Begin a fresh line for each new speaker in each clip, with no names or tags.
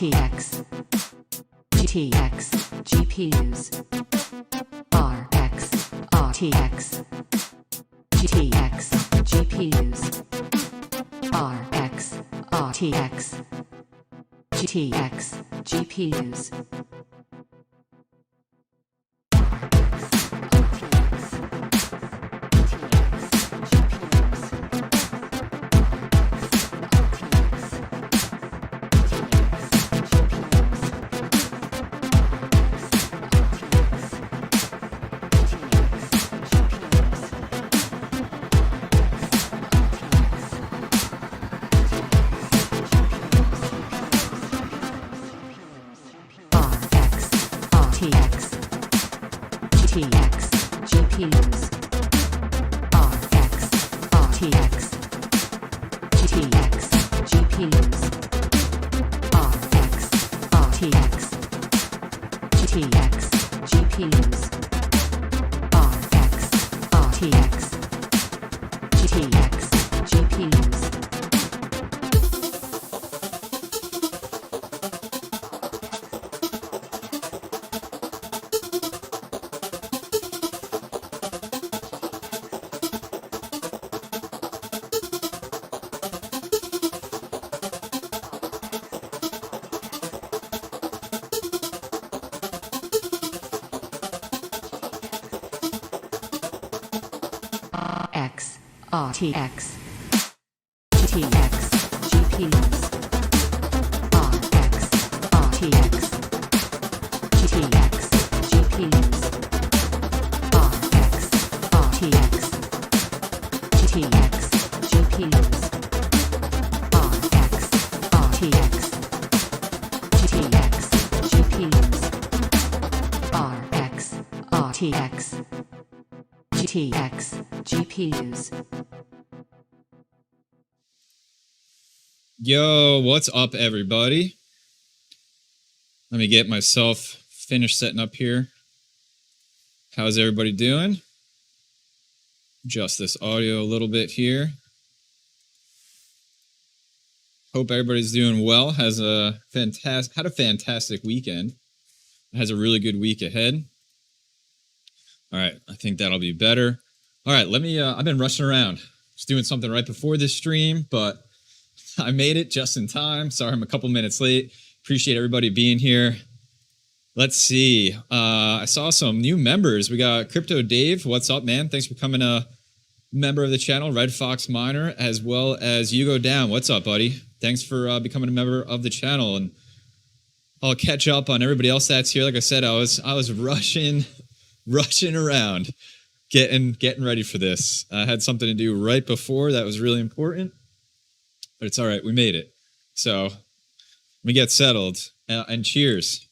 RTX GTX GPUs RX RTX GTX GPUs RX RTX GTX GPUs RTX GTX GPUs RX RTX GTX GPUs RX RTX GTX GPUs RX RTX GTX GPUs RX RTX GTX GPUs.
Yo, what's up, everybody? Let me get myself finished setting up here. How's everybody doing? Adjust this audio a little bit here. Hope everybody's doing well. Had a fantastic weekend. Has a really good week ahead. All right, I think that'll be better. All right, I've been rushing around. Just doing something right before this stream, but I made it just in time. Sorry, I'm a couple minutes late. Appreciate everybody being here. Let's see. I saw some new members. We got Crypto Dave. What's up, man? Thanks for coming a member of the channel. Red Fox Miner, as well as You Go Down. What's up, buddy? Thanks for becoming a member of the channel. And I'll catch up on everybody else that's here. Like I said, I was rushing around, getting ready for this. I had something to do right before that was really important. But it's all right. We made it. So let me get settled. And cheers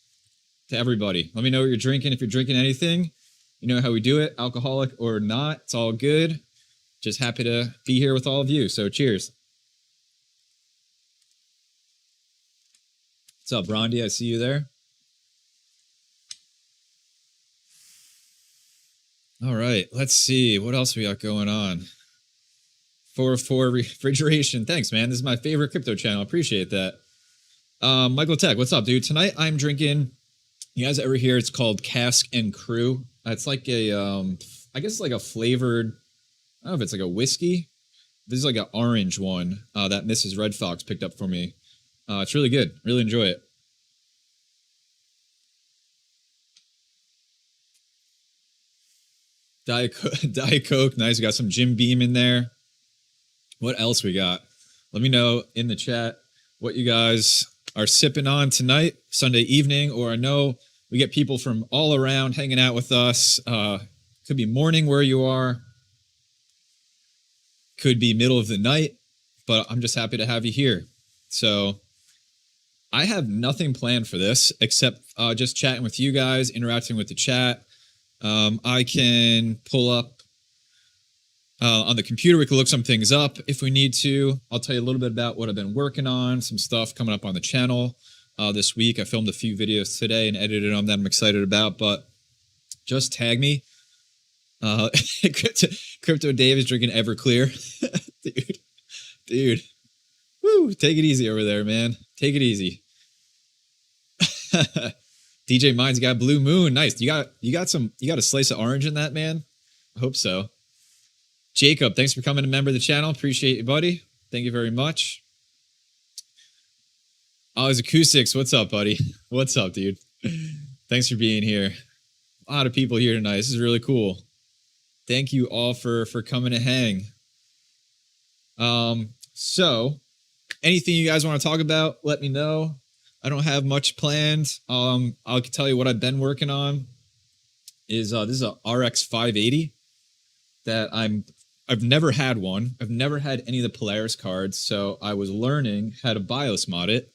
to everybody. Let me know what you're drinking. If you're drinking anything, you know how we do it. Alcoholic or not, it's all good. Just happy to be here with all of you. So cheers. What's up, Rondi? I see you there. All right. Let's see. What else we got going on? 404 refrigeration. Thanks, man. This is my favorite crypto channel. Appreciate that. Michael Tech, what's up, dude? Tonight I'm drinking, you guys ever hear it's called Cask and Crew? It's like a, I guess like a flavored, I don't know if it's like a whiskey. This is like an orange one that Mrs. Red Fox picked up for me. It's really good. Really enjoy it. Diet Coke. Nice. We got some Jim Beam in there. What else we got? Let me know in the chat what you guys are sipping on tonight, Sunday evening, or I know we get people from all around hanging out with us. Could be morning where you are. Could be middle of the night, but I'm just happy to have you here. So I have nothing planned for this except just chatting with you guys, interacting with the chat. I can pull up on the computer. We can look some things up if we need to. I'll tell you a little bit about what I've been working on, some stuff coming up on the channel this week. I filmed a few videos today and edited them that I'm excited about, but just tag me. Crypto Dave is drinking Everclear. Dude. Woo, take it easy over there, man. Take it easy. DJ Mines got Blue Moon. Nice. You got a slice of orange in that, man? I hope so. Jacob, thanks for coming to member the channel. Appreciate you, buddy. Thank you very much. Oz Acoustics, what's up, buddy? What's up, dude? Thanks for being here. A lot of people here tonight. This is really cool. Thank you all for coming to hang. So anything you guys want to talk about, let me know. I don't have much planned. I'll tell you what I've been working on is this is a RX 580 that I've never had one. I've never had any of the Polaris cards, so I was learning how to BIOS mod it.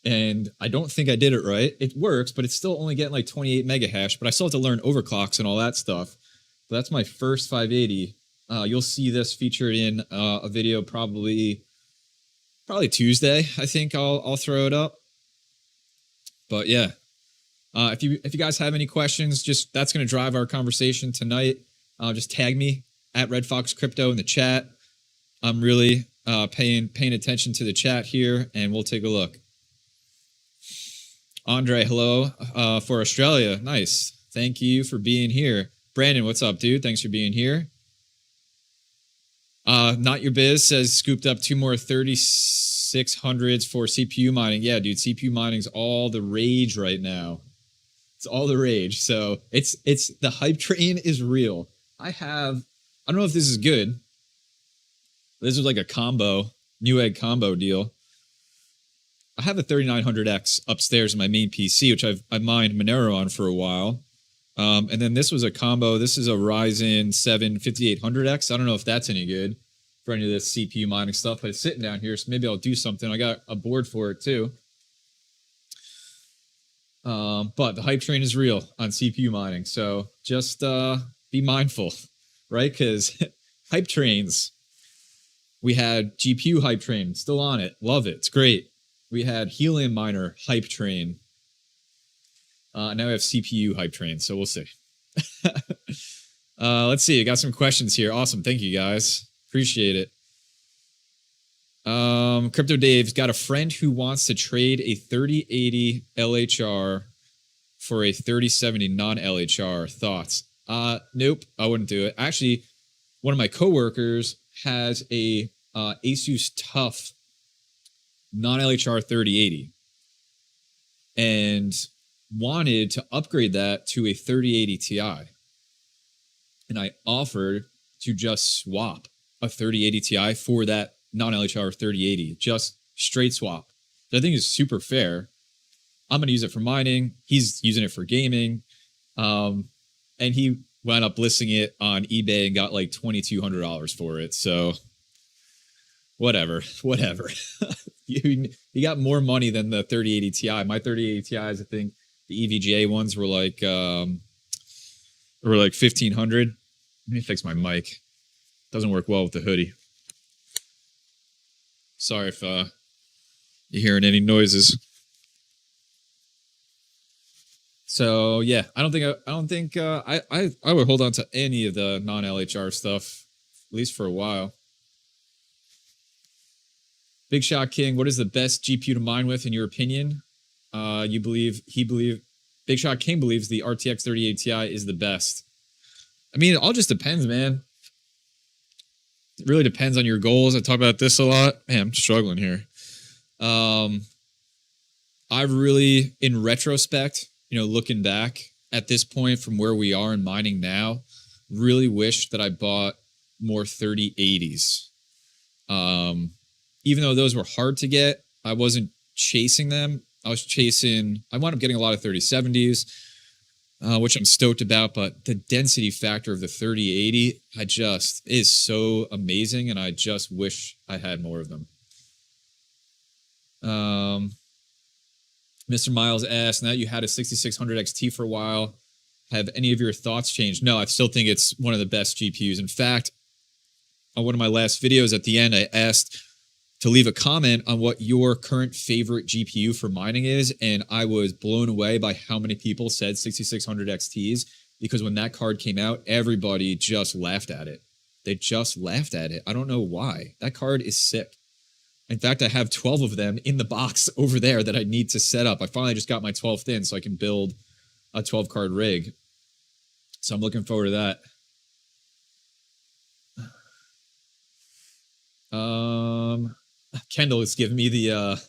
And I don't think I did it right. It works, but it's still only getting like 28 mega hash, but I still have to learn overclocks and all that stuff. But that's my first 580. You'll see this featured in a video probably Tuesday. I think I'll throw it up. But yeah, if you guys have any questions, that's going to drive our conversation tonight. Just tag me at Red Fox Crypto in the chat. I'm really paying attention to the chat here, and we'll take a look. Andre, hello for Australia. Nice. Thank you for being here. Brandon, what's up, dude? Thanks for being here. Not Your Biz says scooped up 2 more 3600s for CPU mining. Yeah, dude, CPU mining's all the rage right now. It's all the rage. So it's the hype train is real. I don't know if this is good. This is like a combo, Newegg combo deal. I have a 3900X upstairs in my main PC, which I've mined Monero on for a while. And then this was a combo. This is a Ryzen 7 5800X. I don't know if that's any good for any of this CPU mining stuff, but it's sitting down here, so maybe I'll do something. I got a board for it too. But the hype train is real on CPU mining, so just be mindful, right? Because hype trains, we had GPU hype train, still on it. Love it. It's great. We had Helium Miner hype train. Now we have CPU hype train, so we'll see. Let's see. I got some questions here. Awesome. Thank you, guys. Appreciate it. Crypto Dave's got a friend who wants to trade a 3080 LHR for a 3070 non-LHR. Thoughts? Nope. I wouldn't do it. Actually, one of my coworkers has a Asus TUF non-LHR 3080 and wanted to upgrade that to a 3080 Ti. And I offered to just swap a 3080 Ti for that non-LHR 3080, just straight swap. I think is super fair. I'm going to use it for mining. He's using it for gaming. And he wound up listing it on eBay and got like $2,200 for it. So whatever. You got more money than the 3080 Ti. My 3080 Ti's, I think the EVGA ones were like 1,500. Let me fix my mic. Doesn't work well with the hoodie. Sorry if you're hearing any noises. So yeah, I don't think I would hold on to any of the non-LHR stuff, at least for a while. Big Shot King, what is the best GPU to mine with in your opinion? Big Shot King believes the RTX 3080 Ti is the best. I mean, it all just depends, man. It really depends on your goals. I talk about this a lot. Man, I'm struggling here. I really, in retrospect, looking back at this point from where we are in mining now, really wish that I bought more 3080s. Even though those were hard to get, I wasn't chasing them. I wound up getting a lot of 3070s, which I'm stoked about, but the density factor of the 3080, is so amazing, and I just wish I had more of them. Mr. Miles asked, now that you had a 6600 XT for a while, have any of your thoughts changed? No, I still think it's one of the best GPUs. In fact, on one of my last videos at the end, I asked to leave a comment on what your current favorite GPU for mining is, and I was blown away by how many people said 6600 XTs, because when that card came out, everybody just laughed at it. They just laughed at it. I don't know why. That card is sick. In fact, I have 12 of them in the box over there that I need to set up. I finally just got my 12th in so I can build a 12 card rig. So I'm looking forward to that. Kendall is giving me the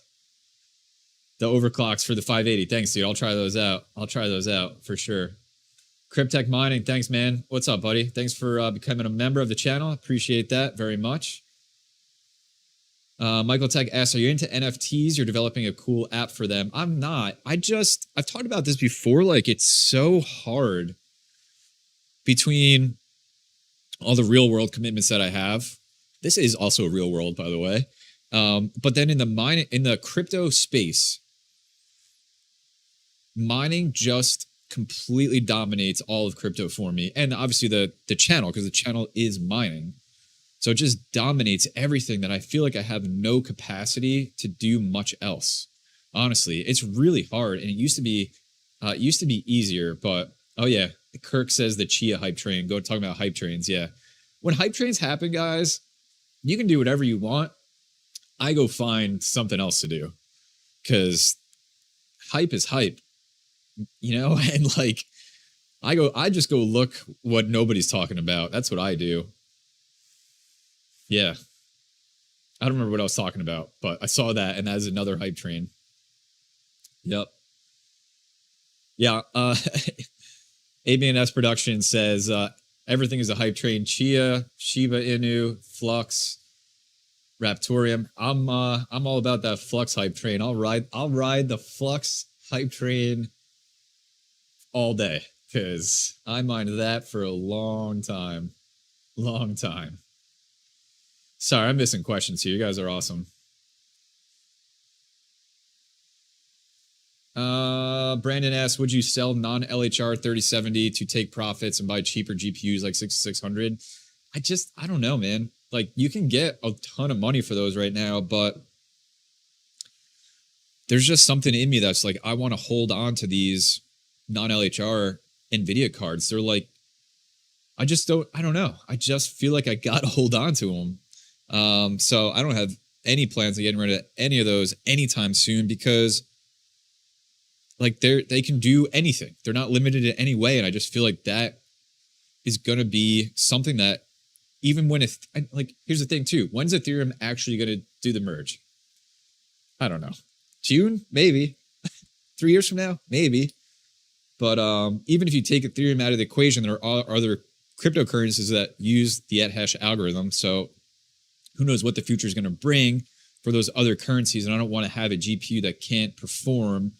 overclocks for the 580. Thanks, dude. I'll try those out for sure. Cryptech Mining, thanks, man. What's up, buddy? Thanks for becoming a member of the channel. Appreciate that very much. Michael Tech asks, are you into NFTs? You're developing a cool app for them. I'm not. I've talked about this before. Like, it's so hard between all the real world commitments that I have. This is also real world, by the way. But then in the crypto space, mining just completely dominates all of crypto for me. And obviously the channel, because the channel is mining. So it just dominates everything that I feel like I have no capacity to do much else. Honestly, it's really hard. And it used to be easier, but oh yeah, Kirk says the Chia hype train. Go talk about hype trains. Yeah. When hype trains happen, guys, you can do whatever you want. I go find something else to do because hype is hype, and like I just go look what nobody's talking about. That's what I do. Yeah. I don't remember what I was talking about, but I saw that and that is another hype train. Yep. Yeah. ABNS Production says, everything is a hype train. Chia, Shiba Inu, Flux, Raptorium. I'm all about that Flux hype train. I'll ride the Flux hype train all day because I mined that for a long time. Long time. Sorry, I'm missing questions here. You guys are awesome. Brandon asks, would you sell non-LHR 3070 to take profits and buy cheaper GPUs like 6600? I don't know, man. Like, you can get a ton of money for those right now, but there's just something in me that's like, I want to hold on to these non-LHR NVIDIA cards. They're like, I don't know. I just feel like I got to hold on to them. So I don't have any plans of getting rid of any of those anytime soon because like they can do anything. They're not limited in any way. And I just feel like that is going to be something that even when here's the thing too. When's Ethereum actually going to do the merge? I don't know. June? Maybe. 3 years from now? Maybe. But even if you take Ethereum out of the equation, there are other cryptocurrencies that use the @hash algorithm. So who knows what the future is going to bring for those other currencies. And I don't want to have a GPU that can't perform.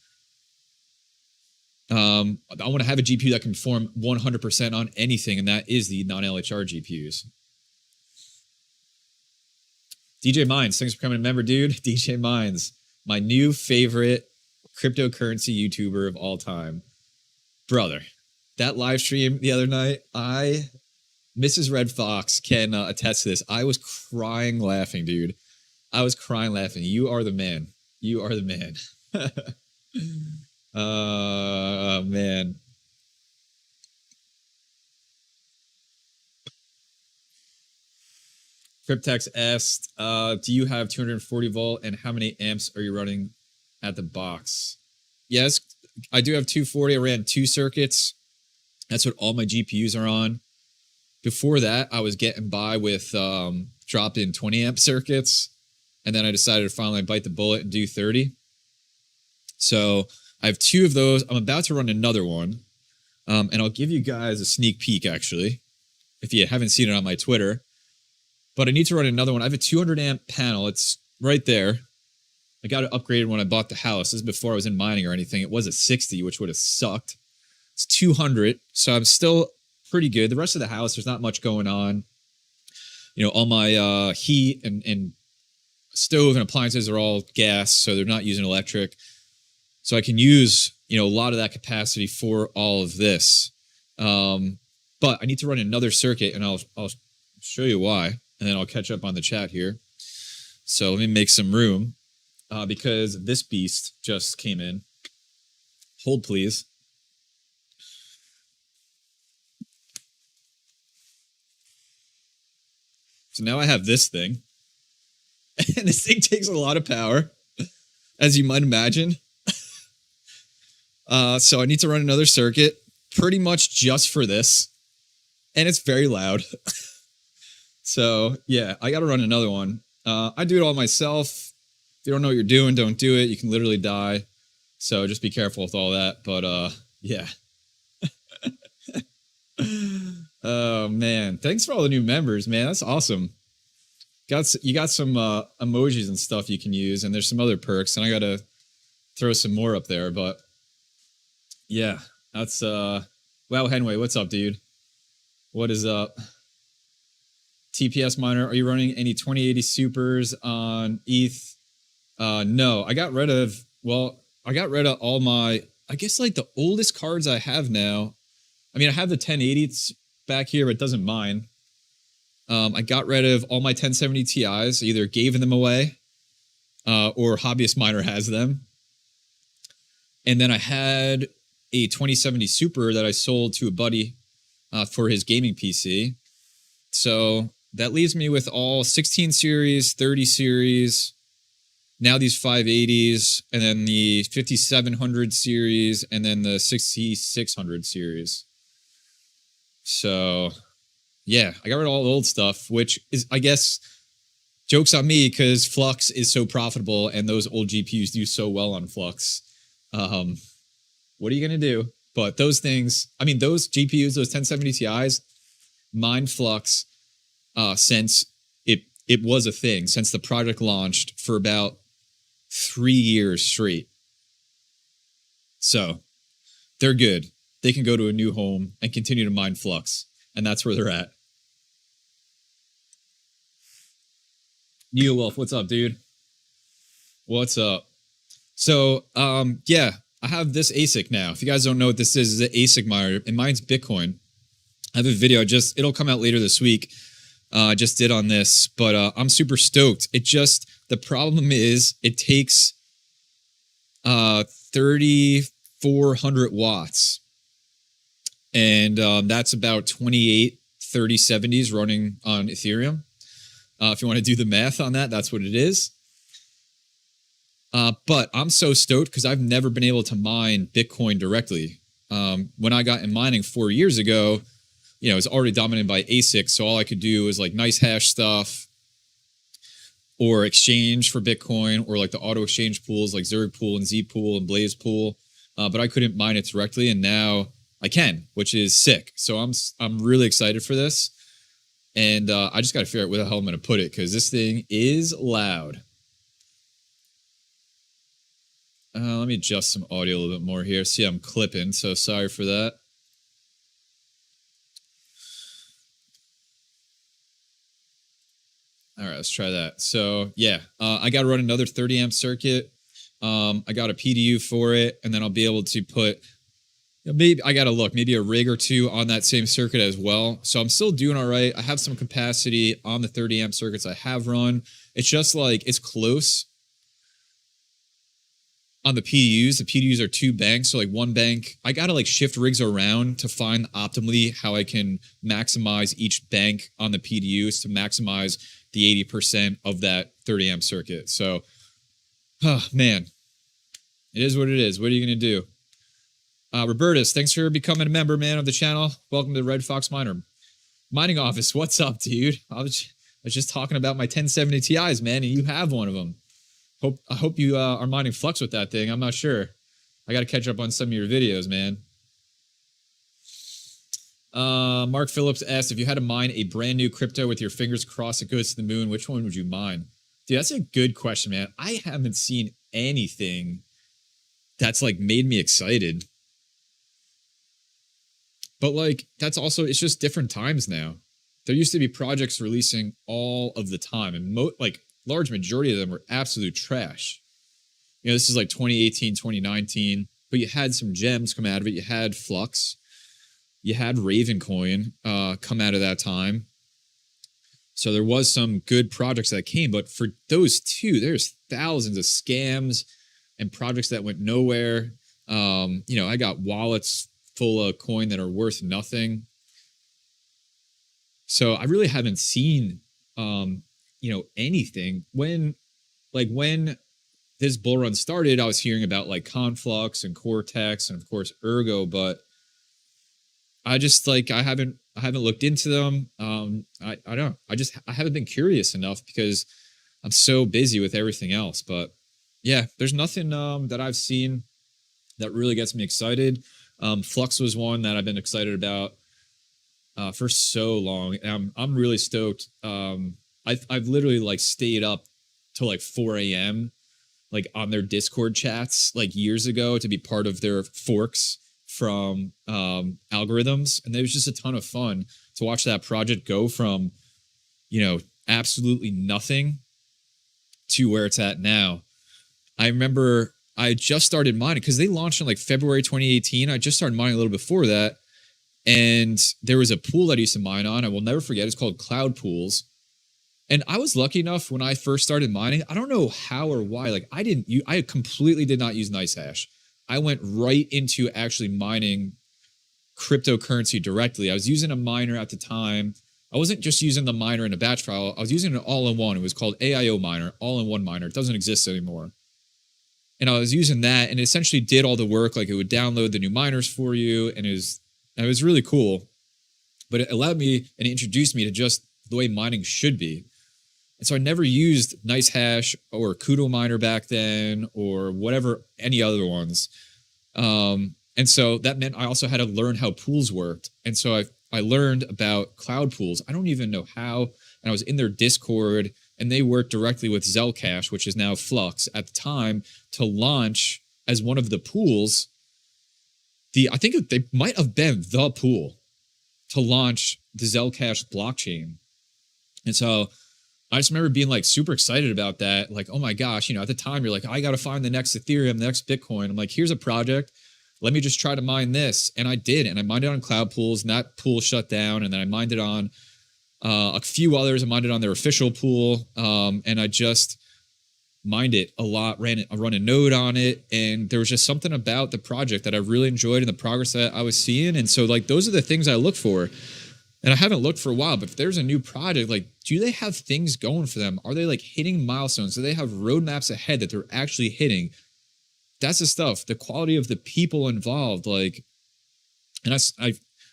I want to have a GPU that can perform 100% on anything, and that is the non-LHR GPUs. DJ Mines, thanks for becoming a member, dude. DJ Mines, my new favorite cryptocurrency YouTuber of all time. Brother, that live stream the other night, Mrs. Red Fox can attest to this. I was crying laughing, dude. I was crying laughing. You are the man. You are the man. Man. Cryptex asked, do you have 240 volt and how many amps are you running at the box? Yes, I do have 240. I ran 2 circuits. That's what all my GPUs are on. Before that, I was getting by with drop-in 20 amp circuits. And then I decided to finally bite the bullet and do 30. So I have 2 of those. I'm about to run another one. And I'll give you guys a sneak peek, actually, if you haven't seen it on my Twitter. But I need to run another one. I have a 200 amp panel. It's right there. I got it upgraded when I bought the house. This is before I was in mining or anything. It was a 60, which would have sucked. It's 200. So I'm still pretty good. The rest of the house, there's not much going on. All my heat and stove and appliances are all gas, so they're not using electric. So I can use, a lot of that capacity for all of this. But I need to run another circuit, and I'll show you why, and then I'll catch up on the chat here. So let me make some room because this beast just came in. Hold, please. So now I have this thing, And this thing takes a lot of power, as you might imagine. So I need to run another circuit pretty much just for this. And it's very loud. So yeah, I got to run another one. I do it all myself. If you don't know what you're doing, don't do it. You can literally die. So just be careful with all that. But yeah. Oh man, thanks for all the new members, man. That's awesome. You got some emojis and stuff you can use, and there's some other perks, and I gotta throw some more up there. But yeah, that's wow, Henway, what's up, dude? What is up? TPS miner, are you running any 2080 supers on ETH? No, I got rid of all my, I guess like the oldest cards I have now. I mean, I have the 1080s back here, but it doesn't mind. I got rid of all my 1070 Ti's, either gave them away or Hobbyist Miner has them. And then I had a 2070 Super that I sold to a buddy for his gaming PC. So that leaves me with all 16 series, 30 series, now these 580s, and then the 5700 series, and then the 6600 series. So yeah, I got rid of all the old stuff, which is, I guess, joke's on me because Flux is so profitable and those old GPUs do so well on Flux. What are you going to do? But those things, I mean, those GPUs, those 1070 Ti's, mine Flux since it was a thing, since the project launched for about 3 years straight. So they're good. They can go to a new home and continue to mine Flux. And that's where they're at. Neo Wolf, what's up, dude? What's up? So, yeah, I have this ASIC now. If you guys don't know what this is, it's an ASIC miner, and mine's Bitcoin. I have a video, it'll come out later this week. I just did on this, but I'm super stoked. The problem is it takes 3,400 watts. And that's about 28 3070s running on Ethereum. If you want to do the math on that, that's what it is. But I'm so stoked because I've never been able to mine Bitcoin directly. When I got in mining 4 years ago, it was already dominated by ASIC, so all I could do was like nice hash stuff or exchange for Bitcoin or like the auto exchange pools like Zerg Pool and Z Pool and Blaze Pool. But I couldn't mine it directly, and now I can, which is sick. So I'm really excited for this. And I just got to figure out where the hell I'm going to put it because this thing is loud. Let me adjust some audio a little bit more here. See, I'm clipping, so sorry for that. All right, let's try that. So yeah, I got to run another 30 amp circuit. I got a PDU for it, and then I'll be able to put, maybe I got to look, maybe a rig or two on that same circuit as well. So I'm still doing all right. I have some capacity on the 30 amp circuits I have run. It's just like, it's close on the PDUs. The PDUs are 2 banks. So like 1 bank, I got to like shift rigs around to find optimally how I can maximize each bank on the PDUs to maximize the 80% of that 30 amp circuit. So, oh man, it is what it is. What are you going to do? Robertus, thanks for becoming a member, man, of the channel. Welcome to the Red Fox Miner Mining Office. What's up, dude? I was just talking about my 1070 Ti's, man, and you have one of them. I hope you are mining Flux with that thing. I'm not sure. I got to catch up on some of your videos, man. Mark Phillips asked, if you had to mine a brand new crypto with your fingers crossed it goes to the moon, which one would you mine? Dude, that's a good question, man. I haven't seen anything that's like made me excited. But like, that's also, it's just different times now. There used to be projects releasing all of the time, and like large majority of them were absolute trash. This is like 2018, 2019, but you had some gems come out of it. You had Flux, you had Ravencoin come out of that time. So there was some good projects that came, but for those two, there's thousands of scams and projects that went nowhere. I got wallets full of coin that are worth nothing. So I really haven't seen anything. When this bull run started, I was hearing about like Conflux and Cortex and of course Ergo, but I just I haven't looked into them. I don't know. I haven't been curious enough because I'm so busy with everything else. But yeah, there's nothing that I've seen that really gets me excited. Flux was one that I've been excited about for so long. And I'm really stoked. I've literally stayed up till 4 a.m. On their Discord chats years ago to be part of their forks from algorithms, and it was just a ton of fun to watch that project go from absolutely nothing to where it's at now. I remember I just started mining because they launched in February 2018. I just started mining a little before that, and there was a pool that I used to mine on. I will never forget. It's called Cloud Pools. And I was lucky enough when I first started mining. I don't know how or why. I completely did not use NiceHash. I went right into actually mining cryptocurrency directly. I was using a miner at the time. I wasn't just using the miner in a batch file. I was using an all-in-one. It was called AIO miner, all-in-one miner. It doesn't exist anymore. And I was using that, and it essentially did all the work. It would download the new miners for you, and it was really cool. But it allowed me and introduced me to just the way mining should be. And so I never used NiceHash or Kudo Miner back then or whatever, any other ones. And so that meant I also had to learn how pools worked. And so I learned about cloud pools. I don't even know how. And I was in their Discord, and they worked directly with Zcash, which is now Flux, at the time to launch as one of the pools. I think they might have been the pool to launch the Zcash blockchain. And so I just remember being super excited about that. Oh my gosh, at the time you're I got to find the next Ethereum, the next Bitcoin. I'm here's a project. Let me just try to mine this. And I did. And I mined it on Cloud Pools, and that pool shut down. And then I mined it on a few others. I mined it on their official pool. And I just mined it a lot, run a node on it. And there was just something about the project that I really enjoyed and the progress that I was seeing. And so those are the things I look for. And I haven't looked for a while, but if there's a new project, do they have things going for them? Are they hitting milestones? Do they have roadmaps ahead that they're actually hitting? That's the stuff, the quality of the people involved. And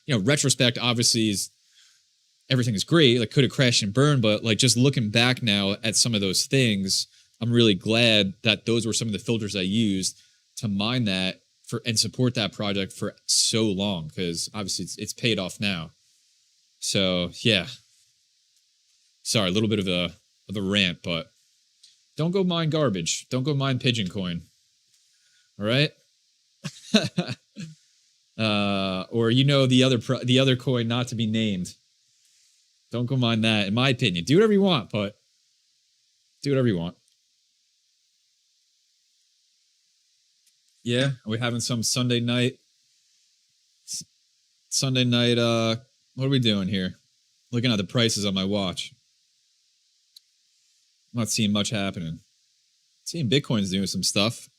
retrospect obviously is everything is great. Could have crashed and burned, but just looking back now at some of those things, I'm really glad that those were some of the filters I used to mine that and support that project for so long, because obviously it's paid off now. So yeah, sorry, a little bit of a rant, but don't go mine garbage. Don't go mine Pigeon Coin. All right. Or the other coin not to be named. Don't go mine that. In my opinion, do whatever you want, but do whatever you want. Yeah, are we having some Sunday night? What are we doing here? Looking at the prices on my watch. I'm not seeing much happening. Seeing Bitcoin's doing some stuff.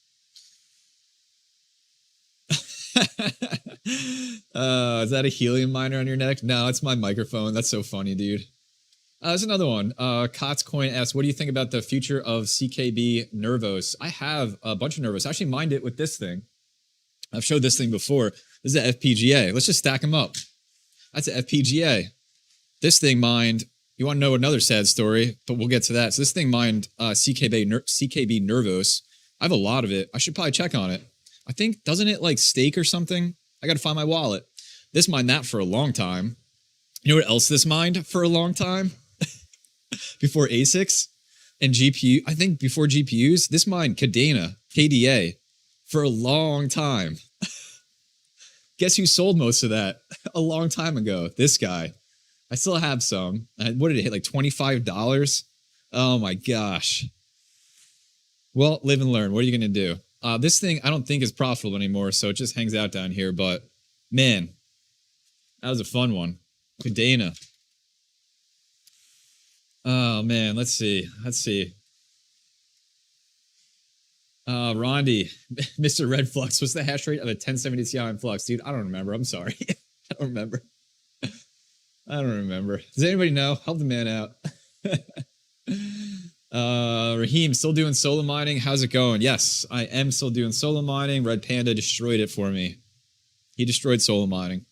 Is that a helium miner on your neck? No, it's my microphone. That's so funny, dude. There's another one. Kotz Coin asks, what do you think about the future of CKB Nervos? I have a bunch of Nervos. I actually mined it with this thing. I've showed this thing before. This is an FPGA. Let's just stack them up. That's an FPGA. This thing mined, you want to know another sad story, but we'll get to that. So this thing mined CKB Nervos. I have a lot of it. I should probably check on it. I think, doesn't it stake or something? I got to find my wallet. This mined that for a long time. You know what else this mined for a long time? Before ASICs and GPU, I think before GPUs, this mined KDA for a long time. Guess who sold most of that a long time ago? This guy. I still have some. What did it hit? $25? Oh my gosh. Well, live and learn. What are you going to do? This thing I don't think is profitable anymore, so it just hangs out down here. But man, that was a fun one. Cadena. Oh man, let's see. Rondi, Mr. Red Flux, what's the hash rate of a 1070 Ti in Flux? Dude, I don't remember. I'm sorry. I don't remember. Does anybody know? Help the man out. Raheem, still doing solo mining. How's it going? Yes, I am still doing solo mining. Red Panda destroyed it for me. He destroyed solo mining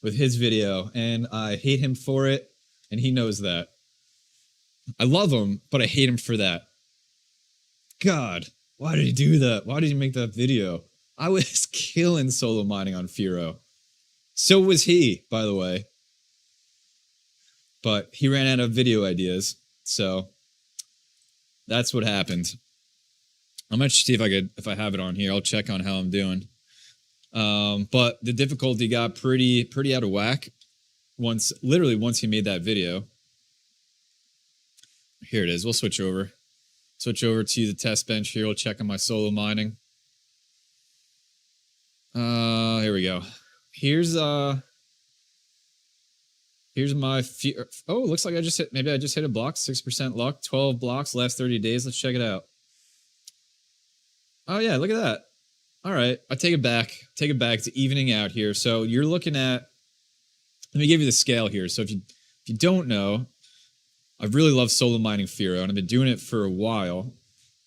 with his video, and I hate him for it, and he knows that. I love him, but I hate him for that. God, why did he do that? Why did he make that video? I was killing solo mining on Firo. So was he, by the way. But he ran out of video ideas, so that's what happened. I'm gonna see if I have it on here. I'll check on how I'm doing. But the difficulty got pretty out of whack once he made that video. Here it is. We'll switch over to the test bench here. We'll check on my solo mining. Here we go. Here's my looks like I just hit a block. 6% luck, 12 blocks last 30 days. Let's check it out. Oh yeah, look at that. All right, I take it back. It's evening out here. So you're looking at, let me give you the scale here. So if you don't know, I really love solo mining Firo, and I've been doing it for a while.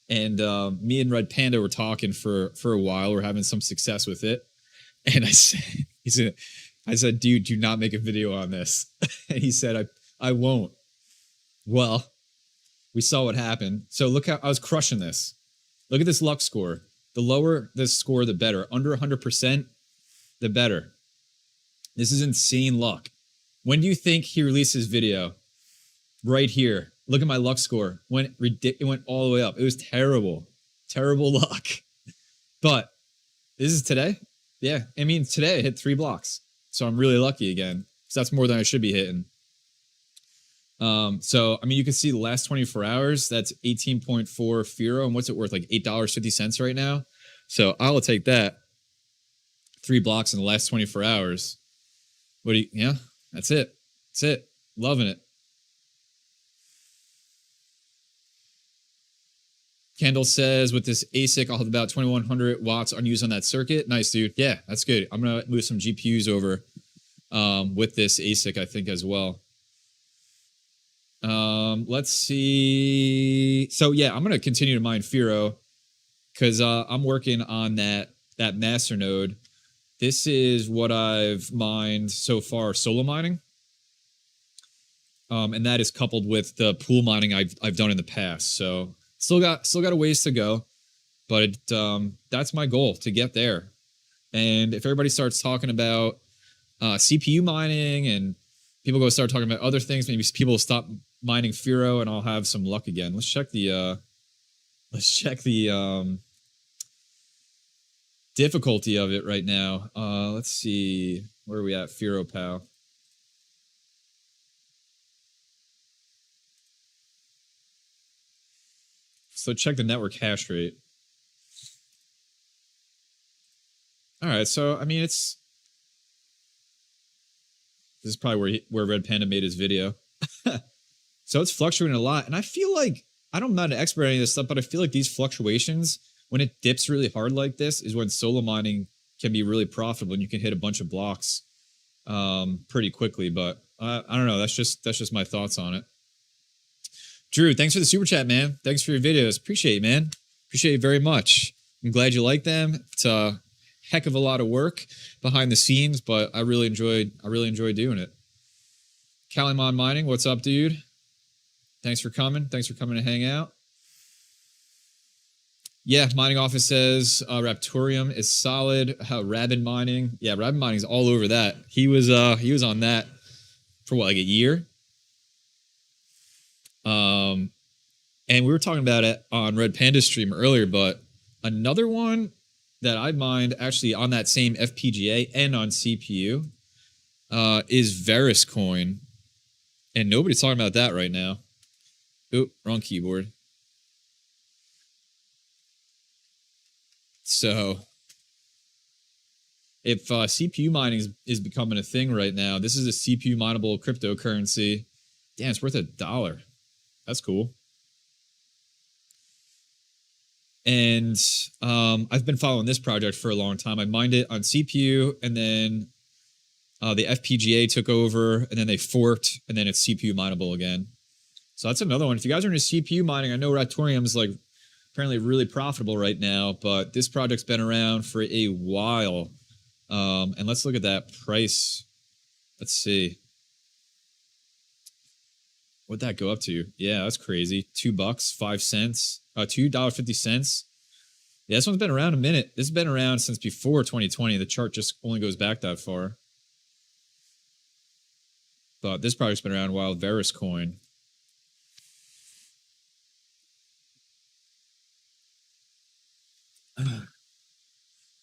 And me and Red Panda were talking for a while. We're having some success with it. And I said, dude, do not make a video on this. And he said, I won't. Well, we saw what happened. So look how I was crushing this. Look at this luck score. The lower this score, the better. Under 100%, the better. This is insane luck. When do you think he released his video? Right here. Look at my luck score. It went all the way up. It was terrible. Terrible luck. But this is today. Yeah. I mean, today I hit 3 blocks. So I'm really lucky again. So that's more than I should be hitting. So, I mean, you can see the last 24 hours, that's 18.4 Firo. And what's it worth? Like $8.50 right now. So I will take that. 3 blocks in the last 24 hours. Yeah, that's it. That's it. Loving it. Kendall says, with this ASIC, I'll have about 2100 watts unused on that circuit. Nice, dude. Yeah, that's good. I'm going to move some GPUs over with this ASIC, I think, as well. Let's see. So, yeah, I'm going to continue to mine Firo because I'm working on that master node. This is what I've mined so far, solo mining. And that is coupled with the pool mining I've done in the past. So still got a ways to go, but that's my goal, to get there. And if everybody starts talking about CPU mining and people go start talking about other things, maybe people will stop mining Firo and I'll have some luck again. Let's check the difficulty of it right now. Let's see, where are we at? Firo Pal. So check the network hash rate. All right, so I mean, this is probably where Red Panda made his video. So it's fluctuating a lot, and I feel like, I'm not an expert on any of this stuff, but I feel like these fluctuations, when it dips really hard like this, is when solo mining can be really profitable, and you can hit a bunch of blocks pretty quickly. But I don't know. That's just my thoughts on it. Drew, thanks for the super chat, man. Thanks for your videos. Appreciate it, man. Appreciate it very much. I'm glad you like them. It's a heck of a lot of work behind the scenes, but I really enjoy doing it. Calimon Mining, what's up, dude? Thanks for coming. Thanks for coming to hang out. Yeah, Mining Office says Raptorium is solid. Rabid Mining. Yeah, Rabid Mining is all over that. He was on that for what, like a year? And we were talking about it on Red Panda stream earlier, but another one that I mined actually on that same FPGA and on CPU is Veriscoin. And nobody's talking about that right now. Oop, wrong keyboard. So if CPU mining is becoming a thing right now, this is a CPU mineable cryptocurrency. Damn, it's worth $1. That's cool. And I've been following this project for a long time. I mined it on CPU, and then the FPGA took over, and then they forked, and then it's CPU mineable again. So that's another one. If you guys are into CPU mining, I know Raptorium is like apparently really profitable right now, but this project's been around for a while. And let's look at that price. Let's see. What'd that go up to? Yeah, that's crazy. $2, 5 cents. $2.50. Yeah, this one's been around a minute. This has been around since before 2020. The chart just only goes back that far. But this project's been around a while. Varus coin.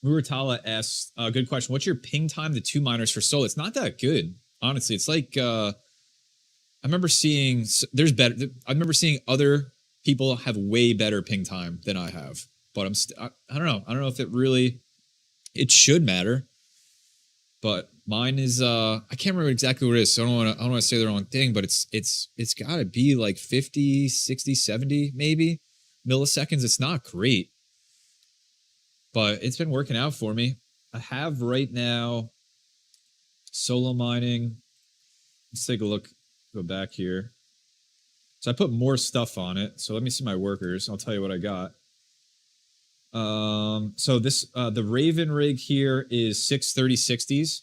Muratala asks, good question. What's your ping time to 2 miners for solo? It's not that good, honestly. It's like I remember seeing I remember seeing other people have way better ping time than I have, but I don't know. I don't know if it should matter, but mine is I can't remember exactly what it is. So I don't want to say the wrong thing, but it's got to be like 50, 60, 70 maybe milliseconds. It's not great, but it's been working out for me. I have right now solo mining. Let's take a look. Go back here. So I put more stuff on it. So let me see my workers. I'll tell you what I got. So this the Raven rig here is 6 3060s.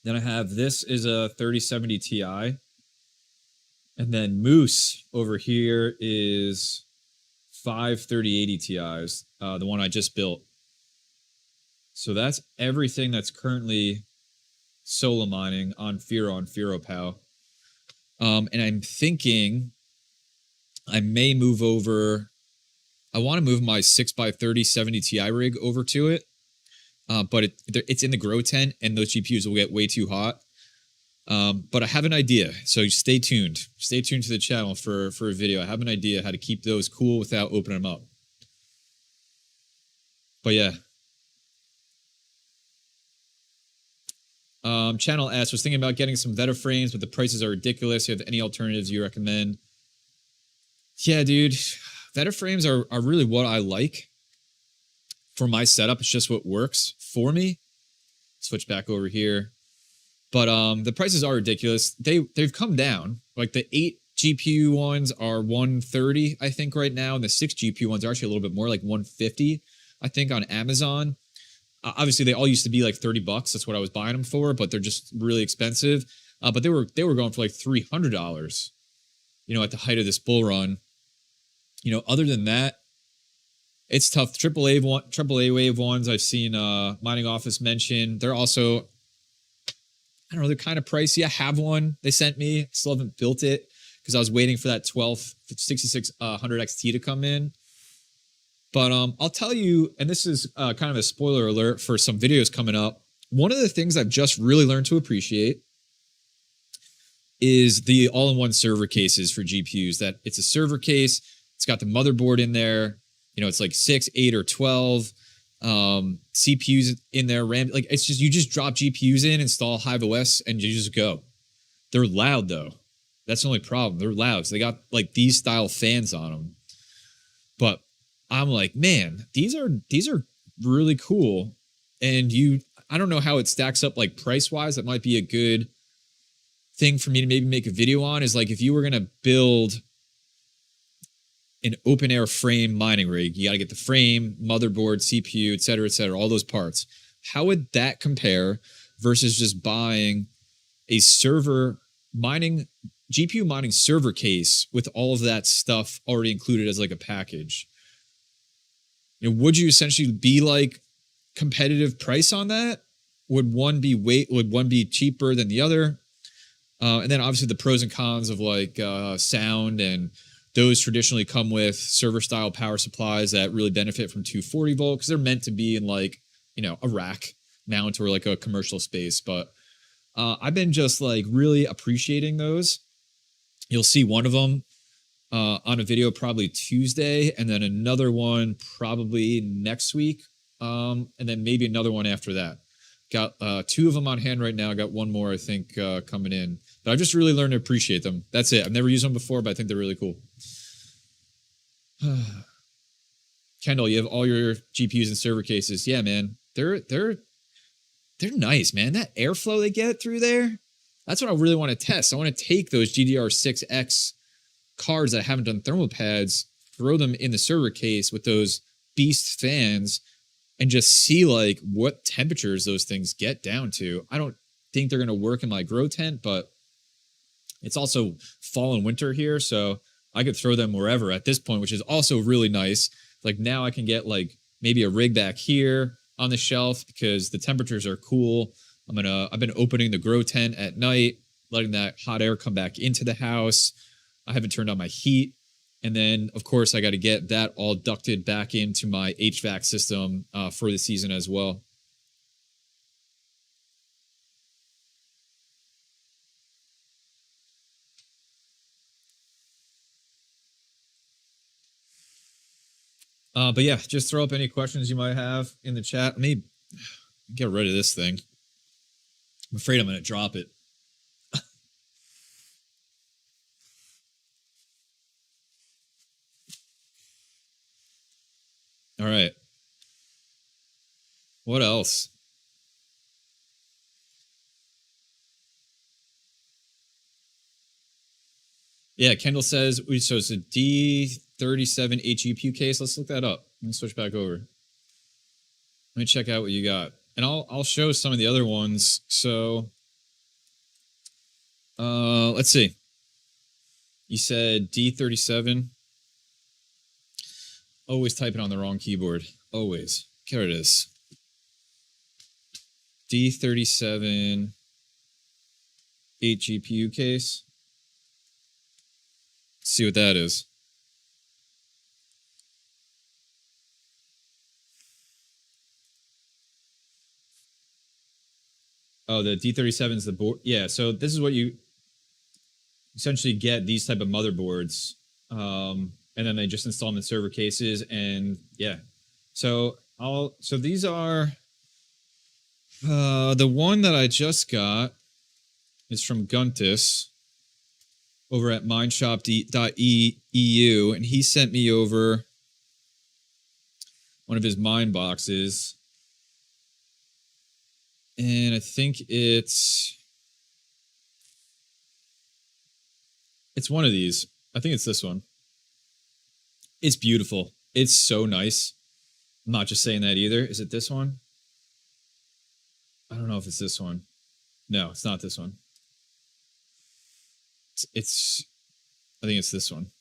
Then I have this is a 3070 Ti. And then Moose over here is 5 3080 Ti's, the one I just built. So that's everything that's currently solo mining on FearoPow. And I'm thinking I may move over. I want to move my 6x30 70 Ti rig over to it. But it's in the grow tent and those GPUs will get way too hot. But I have an idea. So stay tuned. Stay tuned to the channel for a video. I have an idea how to keep those cool without opening them up. But yeah. Channel asks, was thinking about getting some Veta frames, but the prices are ridiculous. You have any alternatives you recommend? Yeah, dude. Veta frames are really what I like for my setup. It's just what works for me. Switch back over here. But the prices are ridiculous. They've come down. Like the 8 GPU ones are 130, I think, right now. And the 6 GPU ones are actually a little bit more, like 150, I think, on Amazon. Obviously, they all used to be like $30. That's what I was buying them for, but they're just really expensive. But they were going for like $300, you know, at the height of this bull run. You know, other than that, it's tough. AAA wave ones I've seen Mining Office mention. They're also, I don't know, they're kind of pricey. I have one they sent me. Still haven't built it because I was waiting for that 6600 XT to come in. But I'll tell you, and this is kind of a spoiler alert for some videos coming up. One of the things I've just really learned to appreciate is the all-in-one server cases for GPUs. That it's a server case. It's got the motherboard in there. You know, it's like 6, 8, or 12 CPUs in there. RAM, like it's just you just drop GPUs in, install Hive OS, and you just go. They're loud though. That's the only problem. They're loud. So they got like these style fans on them. But I'm like, man, these are really cool. And I don't know how it stacks up like price wise. That might be a good thing for me to maybe make a video on, is like if you were going to build an open air frame mining rig, you got to get the frame, motherboard, CPU, et cetera, all those parts. How would that compare versus just buying a server mining, GPU mining server case with all of that stuff already included as like a package? You know, would you essentially be like competitive price on that? Would one be cheaper than the other? And then obviously the pros and cons of like sound, and those traditionally come with server style power supplies that really benefit from 240 volt because they're meant to be in like, you know, a rack mount or like a commercial space. But I've been just like really appreciating those. You'll see one of them on a video probably Tuesday, and then another one probably next week, and then maybe another one after that. Got 2 of them on hand right now. I got one more, I think, coming in. But I've just really learned to appreciate them. That's it. I've never used them before, but I think they're really cool. Kendall, you have all your GPUs and server cases. Yeah, man. They're nice, man. That airflow they get through there, that's what I really want to test. I want to take those GDR6X cards that haven't done thermal pads, throw them in the server case with those beast fans, and just see like what temperatures those things get down to. I don't think they're going to work in my grow tent, but it's also fall and winter here, so I could throw them wherever at this point, which is also really nice. Like now I can get like maybe a rig back here on the shelf because the temperatures are cool. I've been opening the grow tent at night, letting that hot air come back into the house. I haven't turned on my heat. And then, of course, I got to get that all ducted back into my HVAC system for the season as well. But yeah, just throw up any questions you might have in the chat. Let me get rid of this thing. I'm afraid I'm going to drop it. All right. What else? Yeah, Kendall says, so it's a D37 HEPU case. Let's look that up. Let me switch back over. Let me check out what you got. And I'll show some of the other ones. So, let's see. You said D37. Always typing on the wrong keyboard. Always. Here it is. D37 HEPU case. Let's see what that is. Oh, the D37 is the board. Yeah, so this is what you essentially get, these type of motherboards. And then they just install them in server cases, and yeah. So these are the one that I just got is from Guntis over at mindshop.eu, and he sent me over one of his mine boxes. And I think it's one of these. I think it's this one. It's beautiful. It's so nice. I'm not just saying that either. Is it this one? I don't know if it's this one. No, it's not this one. I think it's this one.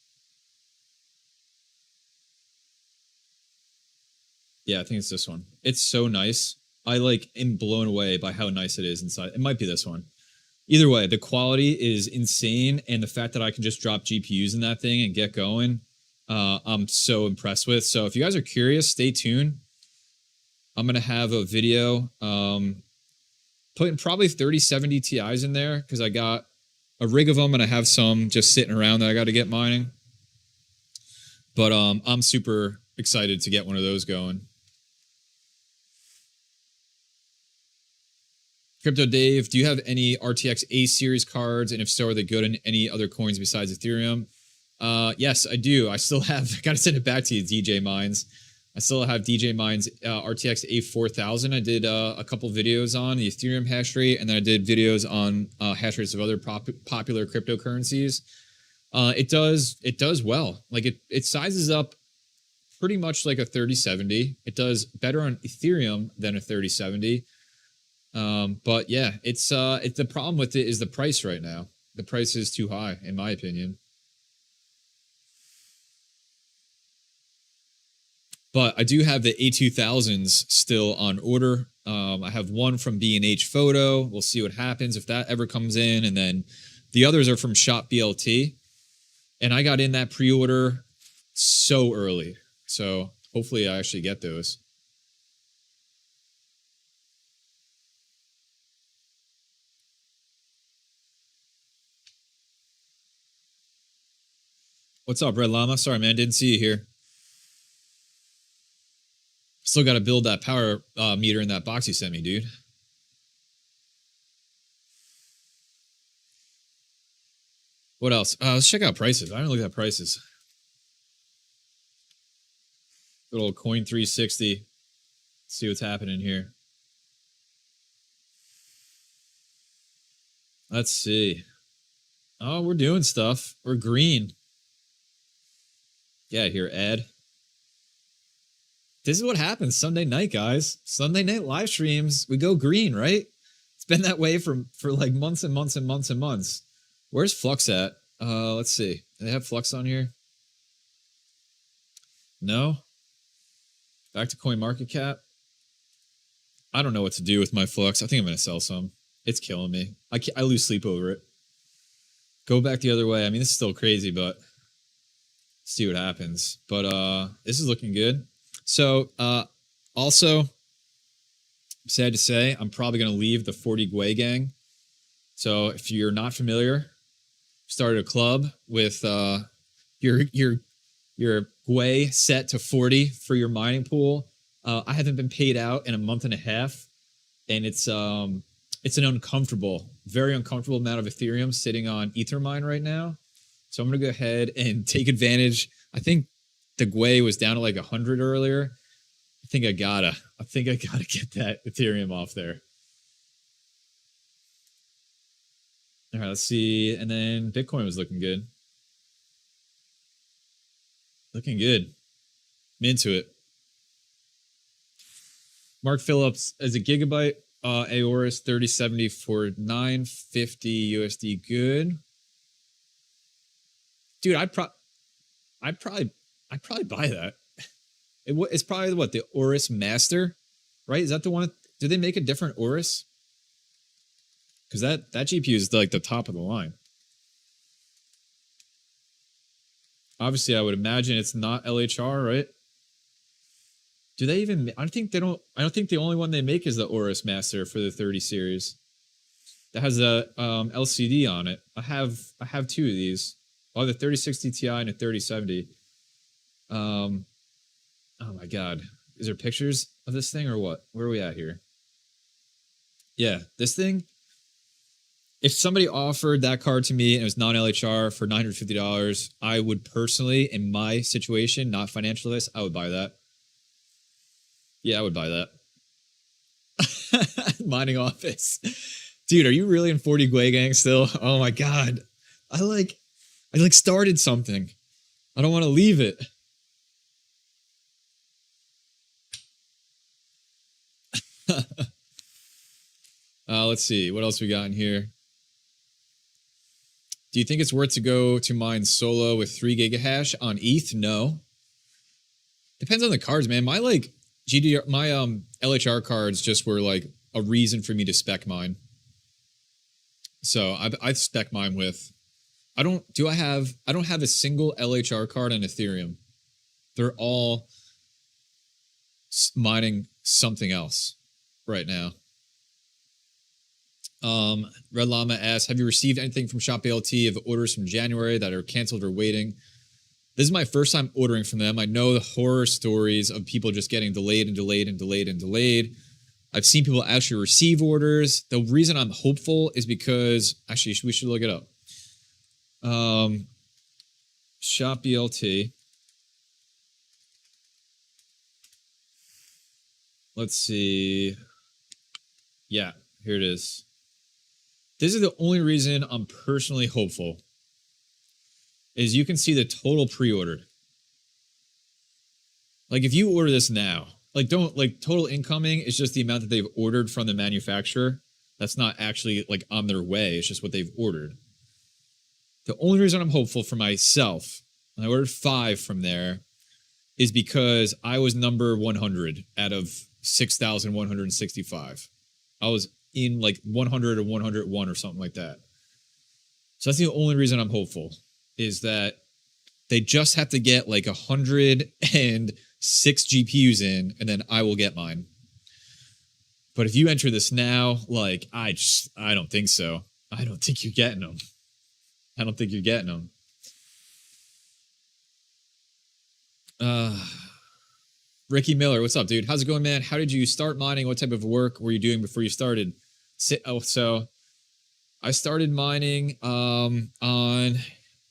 Yeah, I think it's this one. It's so nice. I am blown away by how nice it is inside. It might be this one. Either way, the quality is insane, and the fact that I can just drop GPUs in that thing and get going, I'm so impressed with. So if you guys are curious, stay tuned. I'm going to have a video putting probably 3070 Ti's in there because I got a rig of them and I have some just sitting around that I got to get mining. But I'm super excited to get one of those going. Crypto Dave, do you have any RTX A series cards? And if so, are they good in any other coins besides Ethereum? Yes, I do. I still have, got to send it back to you, DJ Mines. I still have DJ Mines RTX A4000. I did a couple videos on the Ethereum hash rate, and then I did videos on hash rates of other popular cryptocurrencies. It does well. Like it sizes up pretty much like a 3070. It does better on Ethereum than a 3070. But yeah, it's the problem with it is the price right now. The price is too high, in my opinion. But I do have the A2000s still on order. I have one from B&H Photo. We'll see what happens if that ever comes in. And then the others are from Shop BLT. And I got in that pre-order so early. So hopefully I actually get those. What's up, Red Llama? Sorry, man. Didn't see you here. Still got to build that power meter in that box you sent me, dude. What else? Let's check out prices. I haven't looked at prices. Good old Coin 360. Let's see what's happening here. Let's see. Oh, we're doing stuff. We're green. Yeah, here, ad. This is what happens Sunday night, guys. Sunday night live streams, we go green, right? It's been that way for like months and months and months and months. Where's Flux at? Let's see. Do they have Flux on here? No. Back to CoinMarketCap. I don't know what to do with my Flux. I think I'm going to sell some. It's killing me. I lose sleep over it. Go back the other way. I mean, this is still crazy, but see what happens. But this is looking good. So also, sad to say, I'm probably going to leave the 40 Gwei gang. So if you're not familiar, started a club with your Gwei set to 40 for your mining pool. I haven't been paid out in a month and a half, and it's an uncomfortable, very uncomfortable amount of Ethereum sitting on Ethermine right now. So I'm going to go ahead and take advantage. I think the Gwei was down to like 100 earlier. I think I gotta get that Ethereum off there. All right, let's see. And then Bitcoin was looking good. Looking good. I'm into it. Mark Phillips as a gigabyte. Aorus 3070 for 950 USD. Good. Dude, I'd probably buy that. It's probably what, the Aorus Master, right? Is that the one? Do they make a different Aorus? Because that GPU is like the top of the line. Obviously, I would imagine it's not LHR, right? Do they even? I don't think the only one they make is the Aorus Master for the 30 series. That has a LCD on it. I have two of these. Oh, the 3060 Ti and a 3070. Oh my God. Is there pictures of this thing or what? Where are we at here? Yeah, this thing. If somebody offered that card to me and it was non-LHR for $950, I would personally, in my situation, not financial advice, I would buy that. Yeah, I would buy that. Mining office. Dude, are you really in 40 Gwei gang still? Oh my God. I started something. I don't want to leave it. Let's see. What else we got in here? Do you think it's worth to go to mine solo with 3 gigahash on ETH? No. Depends on the cards, man. My LHR cards just were like a reason for me to spec mine. So I spec mine with. I don't have a single LHR card on Ethereum. They're all mining something else right now. Red Llama asks, have you received anything from Shop ALT of orders from January that are canceled or waiting? This is my first time ordering from them. I know the horror stories of people just getting delayed and delayed and delayed and delayed. I've seen people actually receive orders. The reason I'm hopeful is because, actually, we should look it up. Shop BLT. Let's see. Yeah, here it is. This is the only reason I'm personally hopeful. Is you can see the total pre-ordered. Like if you order this now, total incoming is just the amount that they've ordered from the manufacturer. That's not actually like on their way. It's just what they've ordered. The only reason I'm hopeful for myself, and I ordered 5 from there, is because I was number 100 out of 6,165. I was in like 100 or 101 or something like that. So that's the only reason I'm hopeful, is that they just have to get like 106 GPUs in, and then I will get mine. But if you enter this now, like, I don't think so. I don't think you're getting them. I don't think you're getting them. Ricky Miller, what's up, dude? How's it going, man? How did you start mining? What type of work were you doing before you started? So I started mining on,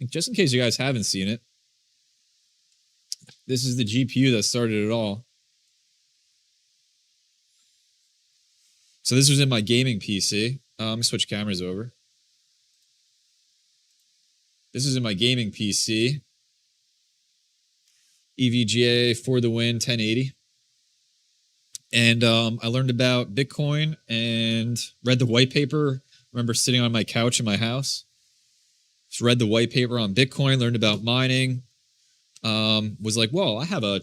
just in case you guys haven't seen it, this is the GPU that started it all. So this was in my gaming PC. Let me switch cameras over. This is in my gaming PC. EVGA for the win, 1080. And I learned about Bitcoin and read the white paper. I remember sitting on my couch in my house. Just read the white paper on Bitcoin, learned about mining. Was like, whoa, I have a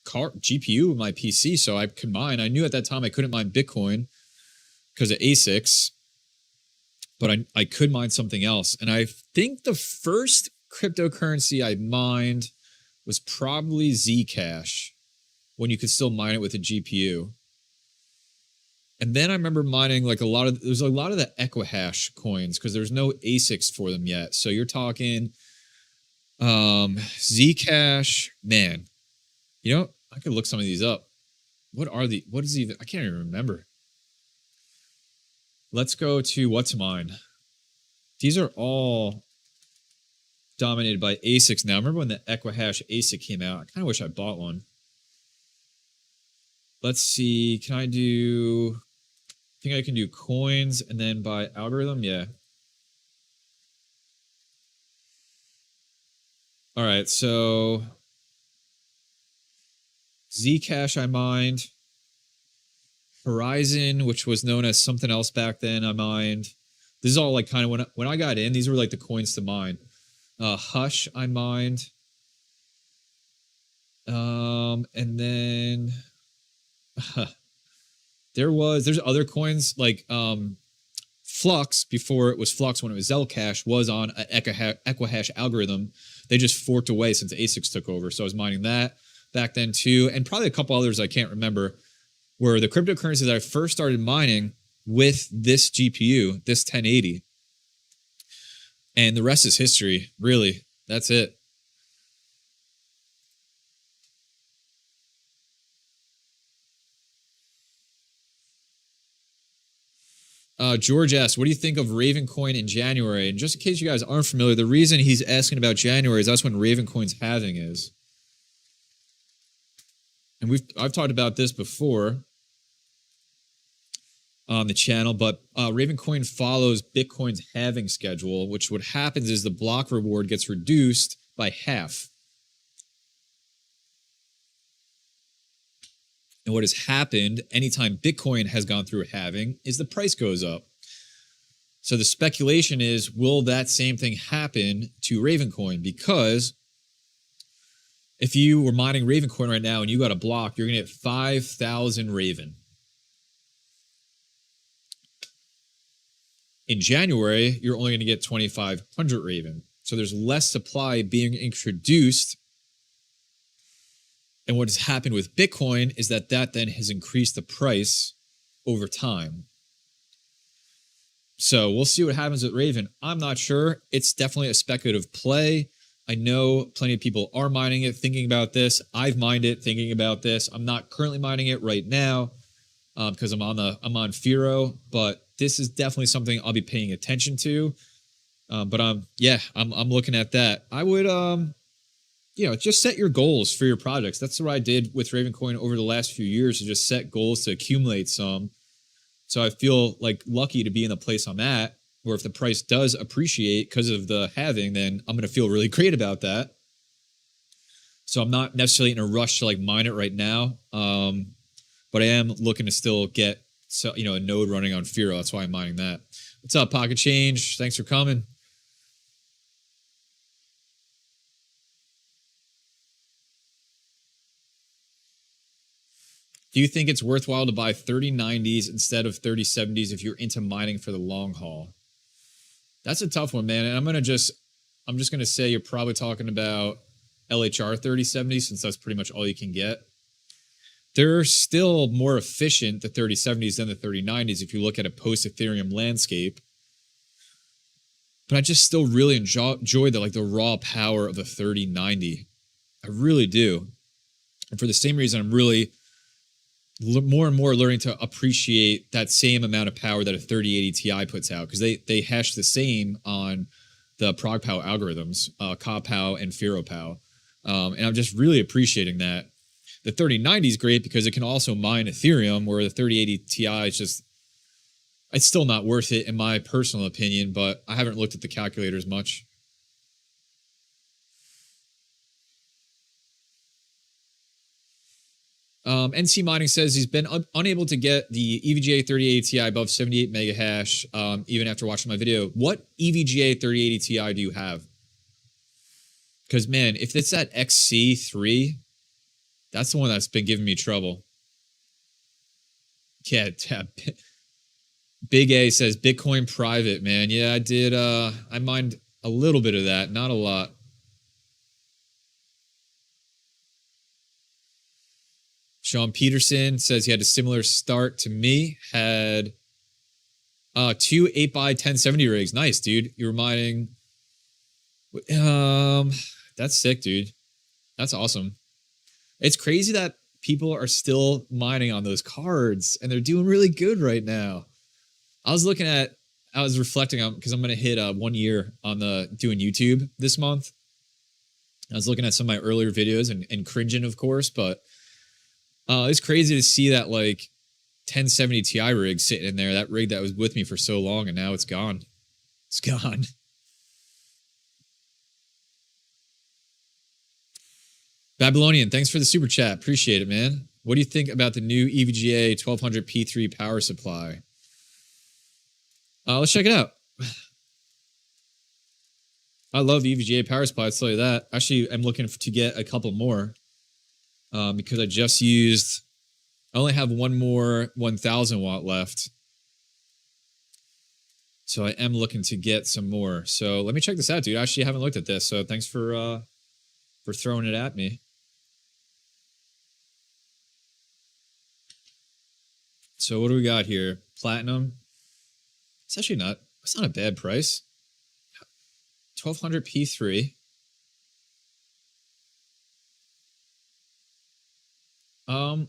GPU in my PC, so I could mine. I knew at that time I couldn't mine Bitcoin because of ASICs, but I could mine something else. And I think the first cryptocurrency I mined was probably Zcash, when you could still mine it with a GPU. And then I remember mining like there was a lot of the Equihash coins because there's no ASICs for them yet. So you're talking Zcash, man. You know, I could look some of these up. What is even, I can't even remember. Let's go to what's mine. These are all dominated by ASICs now. I remember when the Equihash ASIC came out. I kind of wish I bought one. Let's see. Can I do... I think I can do coins and then buy algorithm. Yeah. All right. So Zcash I mined. Horizon, which was known as something else back then, I mined. This is all like kind of when I got in, these were like the coins to mine. Hush I mined. And then there's other coins like Flux, before it was Flux, when it was Zcash, was on an Equihash algorithm. They just forked away since ASICs took over. So I was mining that back then too. And probably a couple others I can't remember, were the cryptocurrencies that I first started mining with this GPU, this 1080. And the rest is history, really. That's it. George asks, what do you think of Ravencoin in January? And just in case you guys aren't familiar, the reason he's asking about January is that's when Ravencoin's halving is. And I've talked about this before on the channel, but Ravencoin follows Bitcoin's halving schedule, which what happens is the block reward gets reduced by half. And what has happened anytime Bitcoin has gone through a halving is the price goes up. So the speculation is, will that same thing happen to Ravencoin? Because if you were mining Ravencoin right now and you got a block, you're going to get 5,000 Raven. In January, you're only going to get 2,500 Raven. So there's less supply being introduced. And what has happened with Bitcoin is that then has increased the price over time. So we'll see what happens with Raven. I'm not sure. It's definitely a speculative play. I know plenty of people are mining it, thinking about this. I've mined it, thinking about this. I'm not currently mining it right now because I'm on Firo, but this is definitely something I'll be paying attention to. But I'm looking at that. I would just set your goals for your projects. That's what I did with Ravencoin over the last few years, to just set goals to accumulate some. So I feel like lucky to be in the place I'm at, where if the price does appreciate because of the halving, then I'm going to feel really great about that. So I'm not necessarily in a rush to like mine it right now. But I am looking to still get a node running on Firo. That's why I'm mining that. What's up, Pocket Change? Thanks for coming. Do you think it's worthwhile to buy 3090s instead of 3070s if you're into mining for the long haul? That's a tough one, man. And I'm just going to say you're probably talking about LHR 3070s, since that's pretty much all you can get. They're still more efficient, the 3070s, than the 3090s if you look at a post-Ethereum landscape. But I just still really enjoy the raw power of the 3090. I really do. And for the same reason, I'm really more and more learning to appreciate that same amount of power that a 3080 Ti puts out, because they hash the same on the ProgPow algorithms, KawPow and FiroPow. And I'm just really appreciating that. The 3090 is great because it can also mine Ethereum, where the 3080 Ti is it's still not worth it in my personal opinion, but I haven't looked at the calculators much. NC Mining says he's been unable to get the EVGA 3080 Ti above 78 mega hash, even after watching my video. What EVGA 3080 Ti do you have? Because, man, if it's that XC3, that's the one that's been giving me trouble. Yeah, Big A says Bitcoin private, man. Yeah, I did. I mined a little bit of that, not a lot. Sean Peterson says he had a similar start to me. Had 2 8x1070 rigs. Nice, dude. You're mining. That's sick, dude. That's awesome. It's crazy that people are still mining on those cards, and they're doing really good right now. I was reflecting on, because I'm going to hit 1 year on doing YouTube this month. I was looking at some of my earlier videos and cringing, of course, but it's crazy to see that like 1070 Ti rig sitting in there, that rig that was with me for so long, and now it's gone. It's gone. Babylonian, thanks for the super chat. Appreciate it, man. What do you think about the new EVGA 1200 P3 power supply? Let's check it out. I love EVGA power supply, I'll tell you that. Actually, I'm looking to get a couple more because I only have one more 1000 watt left. So I am looking to get some more. So let me check this out, dude. I actually haven't looked at this, so thanks for throwing it at me. So what do we got here? Platinum. It's not a bad price. 1200 P3.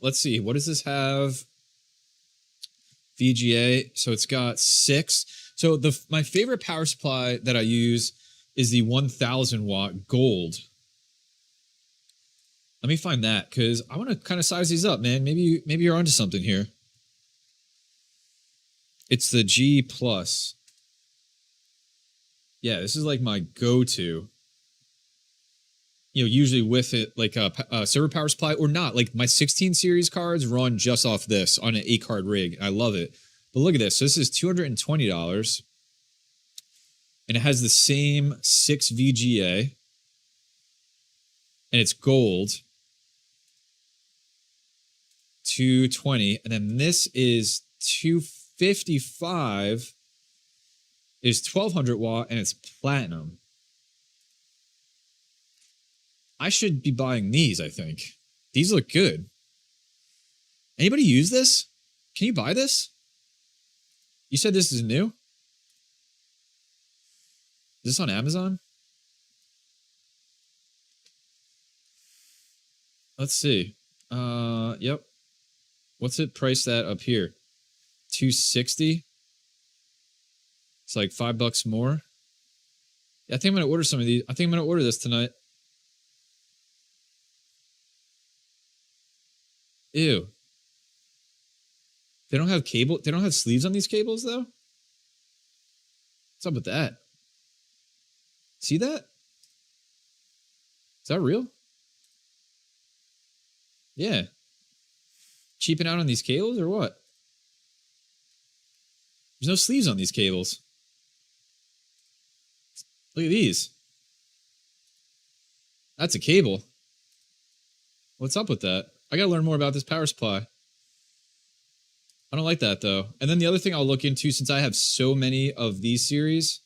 Let's see. What does this have? VGA. So it's got 6. So my favorite power supply that I use is the 1000 watt gold. Let me find that, because I want to kind of size these up, man. Maybe you're onto something here. It's the G+. Yeah, this is like my go-to. You know, usually with it, like a server power supply or not. Like my 16 series cards run just off this on an 8-card rig. I love it. But look at this. So this is $220. And it has the same 6 VGA. And it's gold. $220. And then this is $255. Is 1200 watt, and it's platinum. I should be buying these, I think. These look good. Anybody use this? Can you buy this? You said this is new? Is this on Amazon? Let's see. Yep. What's it priced at up here? $260. It's like $5 more. Yeah, I think I'm gonna order some of these. I think I'm gonna order this tonight. Ew. They don't have cable. They don't have sleeves on these cables though. What's up with that? See that? Is that real? Yeah. Cheaping out on these cables or what? There's no sleeves on these cables. Look at these. That's a cable. What's up with that? I gotta learn more about this power supply. I don't like that though. And then the other thing I'll look into, since I have so many of these series,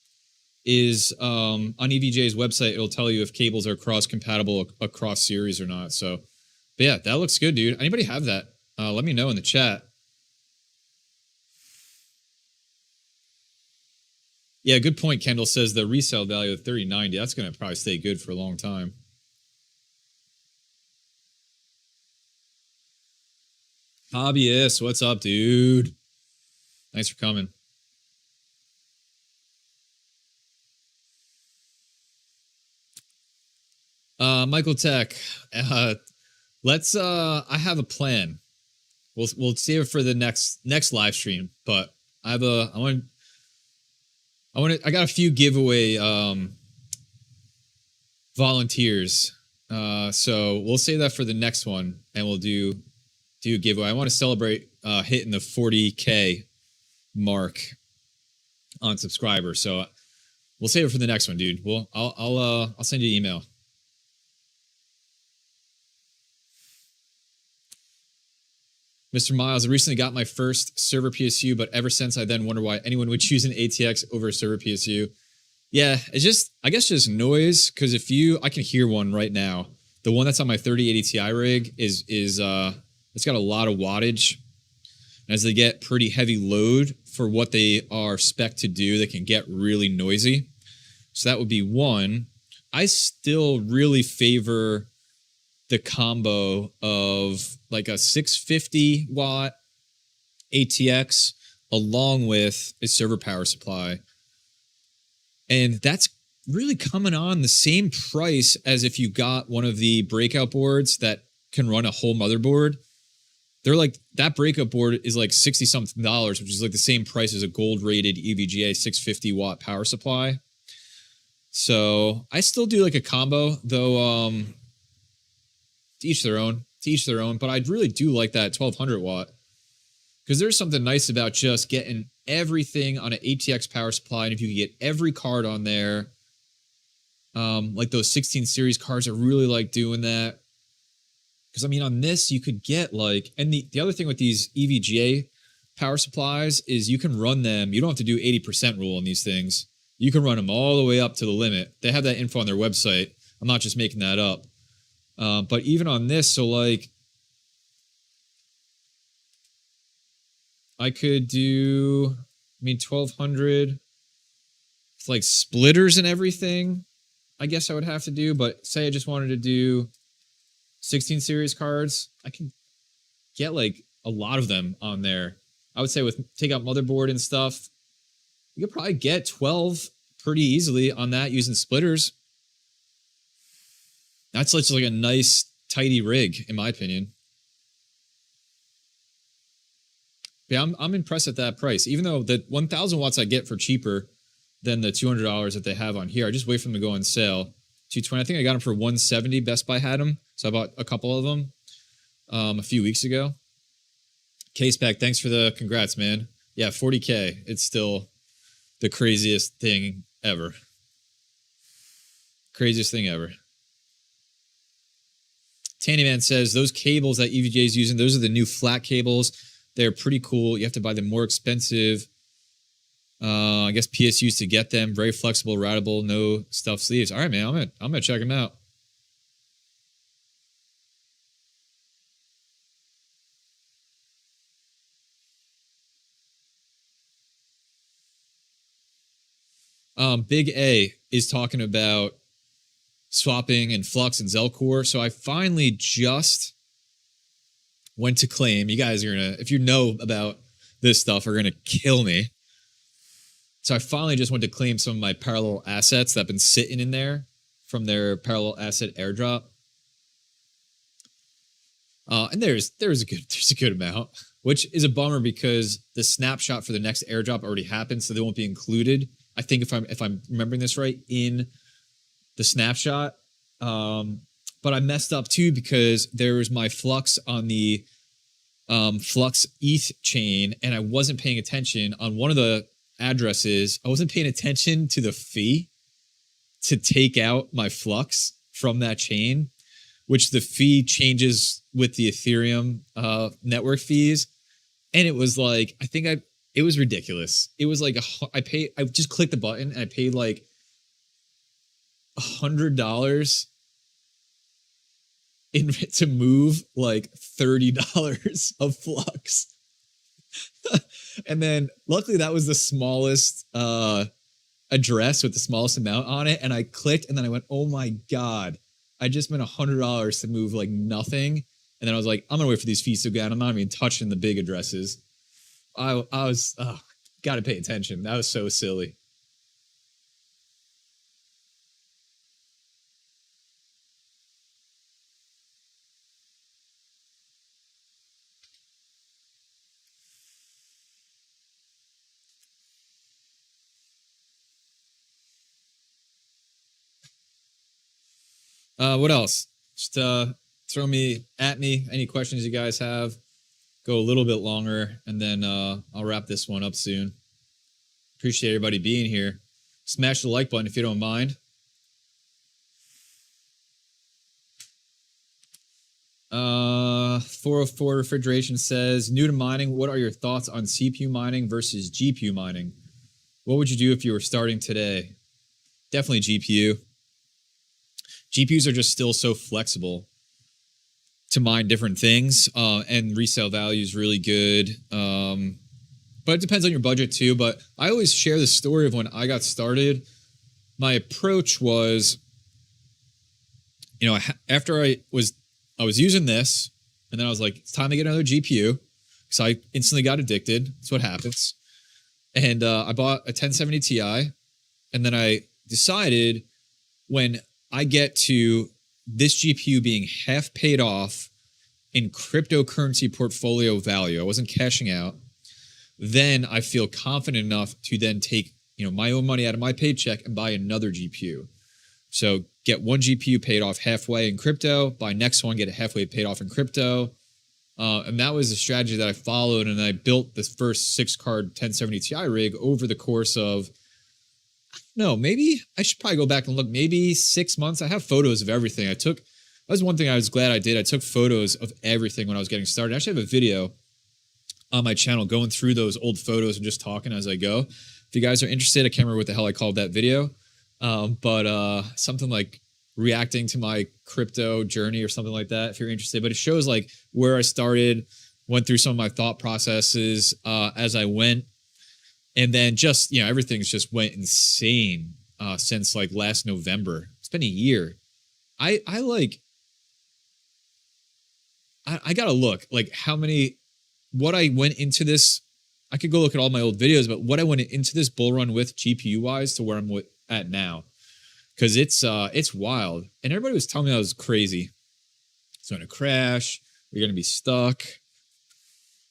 is on EVJ's website, it'll tell you if cables are cross-compatible across series or not. So, but yeah, that looks good, dude. Anybody have that? Let me know in the chat. Yeah, good point. Kendall says the resale value of 3090. That's going to probably stay good for a long time. Hobbyist, what's up, dude? Thanks for coming. Michael Tech, let's. I have a plan. We'll save it for the next live stream. But I got a few giveaway volunteers. So we'll save that for the next one, and we'll do do a giveaway. I want to celebrate hitting the 40K mark on subscribers. So we'll save it for the next one, dude. I'll send you an email. Mr. Miles, I recently got my first server PSU, but ever since I then wonder why anyone would choose an ATX over a server PSU. Yeah, it's just, I guess just noise, because I can hear one right now. The one that's on my 3080 Ti rig is it's got a lot of wattage. As they get pretty heavy load for what they are spec'd to do, they can get really noisy. So that would be one. I still really favor the combo of like a 650 watt ATX along with a server power supply. And that's really coming on the same price as if you got one of the breakout boards that can run a whole motherboard. They're like, that breakout board is like $60 something, which is like the same price as a gold rated EVGA 650 watt power supply. So I still do like a combo, though. To each their own. But I really do like that 1200 watt, because there's something nice about just getting everything on an ATX power supply. And if you can get every card on there, like those 16 series cards, I really like doing that. Because I mean, on this you could get like, and the other thing with these EVGA power supplies is you can run them. You don't have to do 80% rule on these things. You can run them all the way up to the limit. They have that info on their website. I'm not just making that up. But even on this, so like, I could do, 1200, it's like splitters and everything, I guess I would have to do. But say I just wanted to do 16 series cards, I can get like a lot of them on there. I would say with take out motherboard and stuff, you could probably get 12 pretty easily on that using splitters. That's just like a nice, tidy rig, in my opinion. Yeah, I'm impressed at that price. Even though the 1,000 watts I get for cheaper than the $200 that they have on here, I just wait for them to go on sale. 220. I think I got them for 170. Best Buy had them, so I bought a couple of them a few weeks ago. Case Pack, thanks for the congrats, man. Yeah, 40K. It's still the craziest thing ever. Craziest thing ever. Tannyman says, those cables that EVGA is using, those are the new flat cables. They're pretty cool. You have to buy the more expensive, I guess, PSUs to get them. Very flexible, routable, no stuffed sleeves. All right, man, I'm gonna check them out. Big A is talking about swapping and Flux and Zelcore. So I finally just went to claim. You guys are gonna, if you know about this stuff, are gonna kill me. So I finally just went to claim some of my parallel assets that have been sitting in there from their parallel asset airdrop. And there's a good amount, which is a bummer because the snapshot for the next airdrop already happened, so they won't be included. I think if I'm remembering this right, in the snapshot. But I messed up too because there was my Flux on the Flux ETH chain, and I wasn't paying attention on one of the addresses. I wasn't paying attention to the fee to take out my Flux from that chain, which the fee changes with the Ethereum network fees. And it was like, it was ridiculous. It was like, I just clicked the button and I paid like $100 to move like $30 of Flux. And then luckily that was the smallest address with the smallest amount on it. And I clicked and then I went, oh my God, I just spent $100 to move like nothing. And then I was like, I'm gonna wait for these fees to go down. I'm not even touching the big addresses. I was, gotta pay attention. That was so silly. What else? Just throw me at me any questions you guys have. go a little bit longer, and then I'll wrap this one up soon. Appreciate everybody being here. Smash the like button if you don't mind. 404 Refrigeration says, new to mining, what are your thoughts on CPU mining versus GPU mining? What would you do if you were starting today? Definitely GPU. GPUs are just still so flexible to mine different things, and resale value is really good. But it depends on your budget too. But I always share the story of when I got started. My approach was, after I was using this, and then I was like, it's time to get another GPU, because I instantly got addicted. That's what happens. And I bought a 1070 Ti, and then I decided when I get to this GPU being half paid off in cryptocurrency portfolio value, I wasn't cashing out, then I feel confident enough to then take my own money out of my paycheck and buy another GPU. So get one GPU paid off halfway in crypto, buy next one, get it halfway paid off in crypto. And that was the strategy that I followed. And I built this first 6-card 1070 Ti rig over the course of, maybe I should probably go back and look, maybe 6 months. I have photos of everything. That was one thing I was glad I did. I took photos of everything when I was getting started. I actually have a video on my channel going through those old photos and just talking as I go. If you guys are interested, I can't remember what the hell I called that video. But something like reacting to my crypto journey or something like that, if you're interested. But it shows like where I started, went through some of my thought processes as I went. And then just, everything's just went insane since like last November. It's been a year. I gotta look like what I went into this. I could go look at all my old videos, but what I went into this bull run with GPU wise to where I'm at now, because it's wild. And everybody was telling me I was crazy. It's going to crash. You're going to be stuck.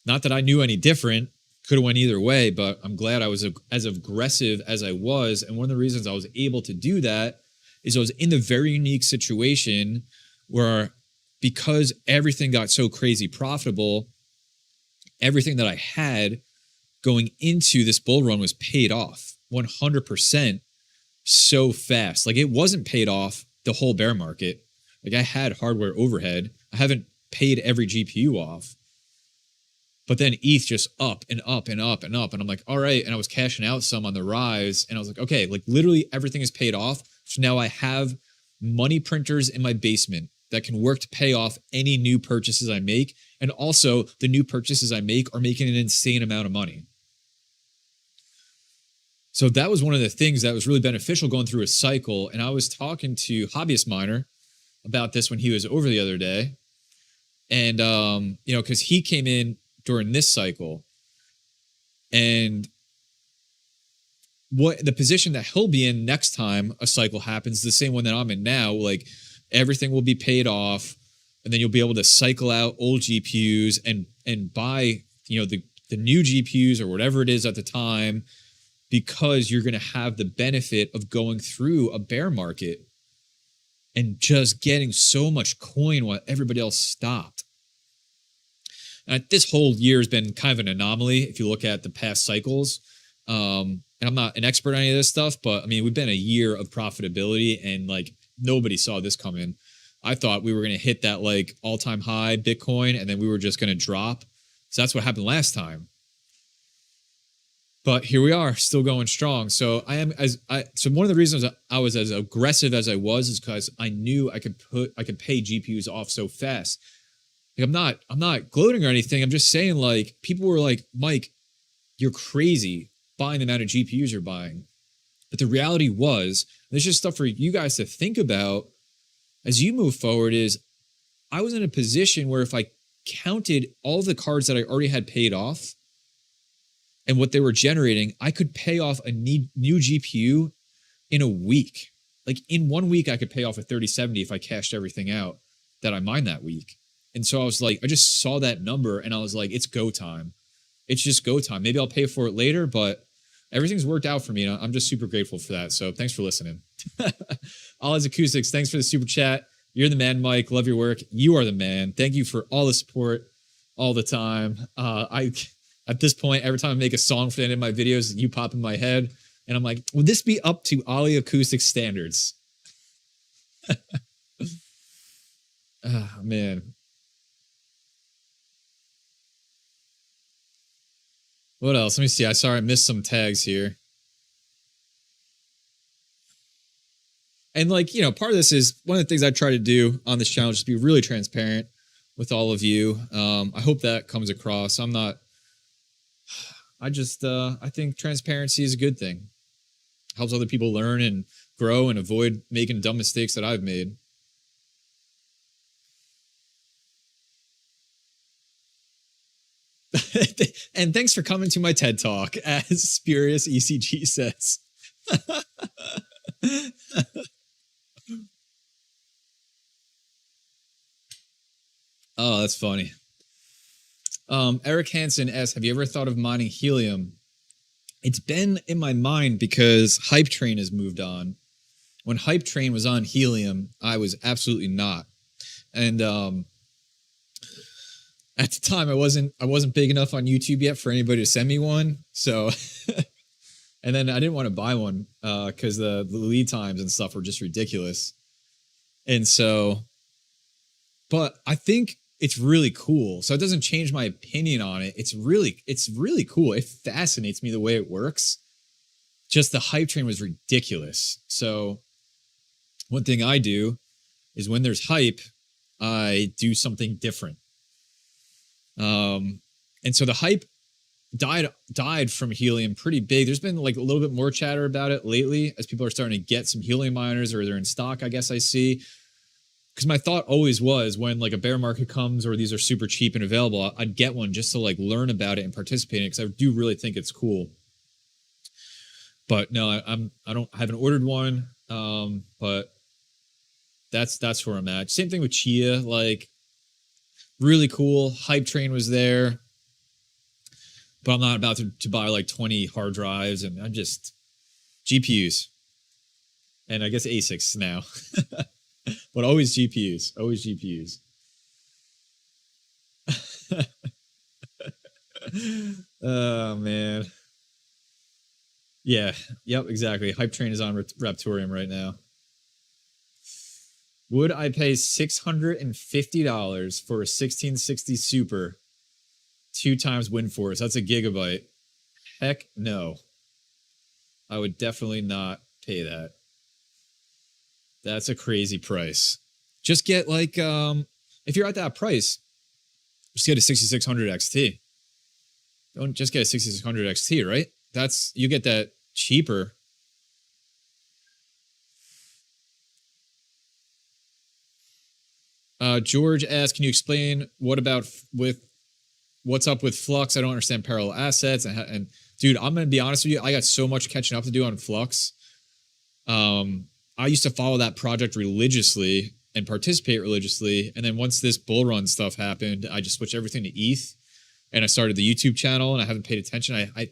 Not that I knew any different. Could have went either way, but I'm glad I was as aggressive as I was. And one of the reasons I was able to do that is I was in the very unique situation where, because everything got so crazy profitable, everything that I had going into this bull run was paid off 100% so fast. Like, it wasn't paid off the whole bear market. Like, I had hardware overhead. I haven't paid every GPU off. But then ETH just up and up and up and up. And I'm like, all right. And I was cashing out some on the rise. And I was like, okay, like literally everything is paid off. So now I have money printers in my basement that can work to pay off any new purchases I make. And also the new purchases I make are making an insane amount of money. So that was one of the things that was really beneficial going through a cycle. And I was talking to Hobbyist Miner about this when he was over the other day. And, because he came in during this cycle, and what the position that he'll be in next time a cycle happens, the same one that I'm in now, like everything will be paid off, and then you'll be able to cycle out old GPUs and buy, the new GPUs or whatever it is at the time, because you're going to have the benefit of going through a bear market and just getting so much coin while everybody else stopped. This whole year has been kind of an anomaly if you look at the past cycles. And I'm not an expert on any of this stuff, but I mean, we've been a year of profitability, and like nobody saw this coming. I thought we were going to hit that like all-time high Bitcoin, and then we were just going to drop. So that's what happened last time. But here we are, still going strong. So so one of the reasons I was as aggressive as I was is because I knew I could pay GPUs off so fast. Like, I'm not gloating or anything. I'm just saying, like, people were like, Mike, you're crazy buying the amount of GPUs you're buying. But the reality was, and this is just stuff for you guys to think about as you move forward, is I was in a position where if I counted all the cards that I already had paid off and what they were generating, I could pay off a new GPU in a week. Like, in 1 week, I could pay off a 3070 if I cashed everything out that I mined that week. And so I was like, I just saw that number and I was like, it's go time. It's just go time. Maybe I'll pay for it later, but everything's worked out for me. And I'm just super grateful for that. So thanks for listening. Ollie's Acoustics, thanks for the super chat. You're the man, Mike. Love your work. You are the man. Thank you for all the support. all the time. At this point, every time I make a song for the end of my videos, you pop in my head, and I'm like, would this be up to Ollie acoustic standards? Oh, man. What else? Let me see. I missed some tags here. And like, part of this is one of the things I try to do on this channel, just be really transparent with all of you. I hope that comes across. I think transparency is a good thing. Helps other people learn and grow and avoid making dumb mistakes that I've made. And thanks for coming to my TED Talk, as Spurious ECG says. Oh, that's funny. Eric Hansen asks, have you ever thought of mining helium? It's been in my mind because Hype Train has moved on. When Hype Train was on helium, I was absolutely not. And at the time, I wasn't big enough on YouTube yet for anybody to send me one. So, and then I didn't want to buy one because the lead times and stuff were just ridiculous. And so, but I think it's really cool. So it doesn't change my opinion on it. It's really cool. It fascinates me the way it works. Just the Hype Train was ridiculous. So one thing I do is when there's hype, I do something different. And so the hype died from helium pretty big. There's been like a little bit more chatter about it lately as people are starting to get some helium miners, or they're in stock, I guess I see. Because my thought always was, when like a bear market comes or these are super cheap and available, I'd get one just to like learn about it and participate in it, because I do really think it's cool. But no, I haven't ordered one. But that's where I'm at. Same thing with Chia, like really cool. Hype Train was there, but I'm not about to buy like 20 hard drives, and I'm just GPUs, and I guess ASICs now. But always GPUs, always GPUs. Oh, man. Yeah, yep, exactly. Hype Train is on Raptorium right now. Would I pay $650 for a 1660 Super 2 times WinForce? That's a gigabyte. Heck no. I would definitely not pay that. That's a crazy price. Just get like, if you're at that price, just get a 6600 XT. Don't just get a 6600 XT, right? You get that cheaper. George asks, can you explain what's up with Flux? I don't understand parallel assets. And dude, I'm going to be honest with you. I got so much catching up to do on Flux. I used to follow that project religiously and participate religiously. And then once this bull run stuff happened, I just switched everything to ETH, and I started the YouTube channel, and I haven't paid attention. I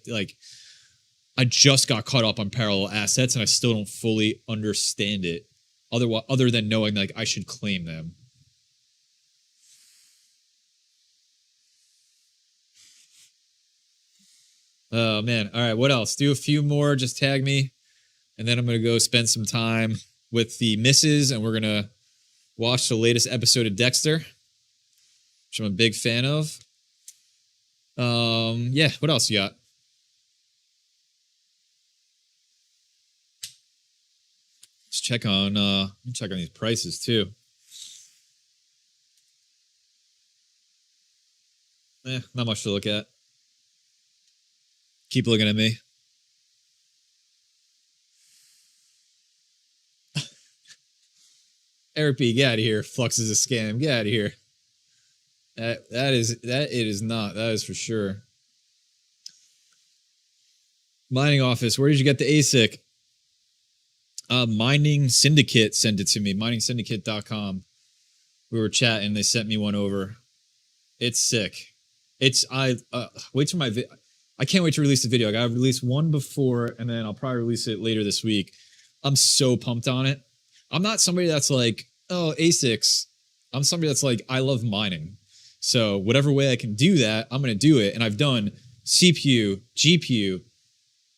just got caught up on parallel assets, and I still don't fully understand it other than knowing like I should claim them. Oh man. All right. What else? Do a few more. Just tag me. And then I'm going to go spend some time with the missus, and we're going to watch the latest episode of Dexter, which I'm a big fan of. Yeah, what else you got? Let's check on these prices too. Not much to look at. Keep looking at me. Eric B, get out of here. Flux is a scam. Get out of here. It is not. That is for sure. Mining Office, where did you get the ASIC? Mining Syndicate sent it to me. MiningSyndicate.com. We were chatting. They sent me one over. It's sick. Wait for my video. I can't wait to release the video. I got to release one before, and then I'll probably release it later this week. I'm so pumped on it. I'm not somebody that's like, oh, ASICs. I'm somebody that's like, I love mining. So whatever way I can do that, I'm going to do it. And I've done CPU, GPU,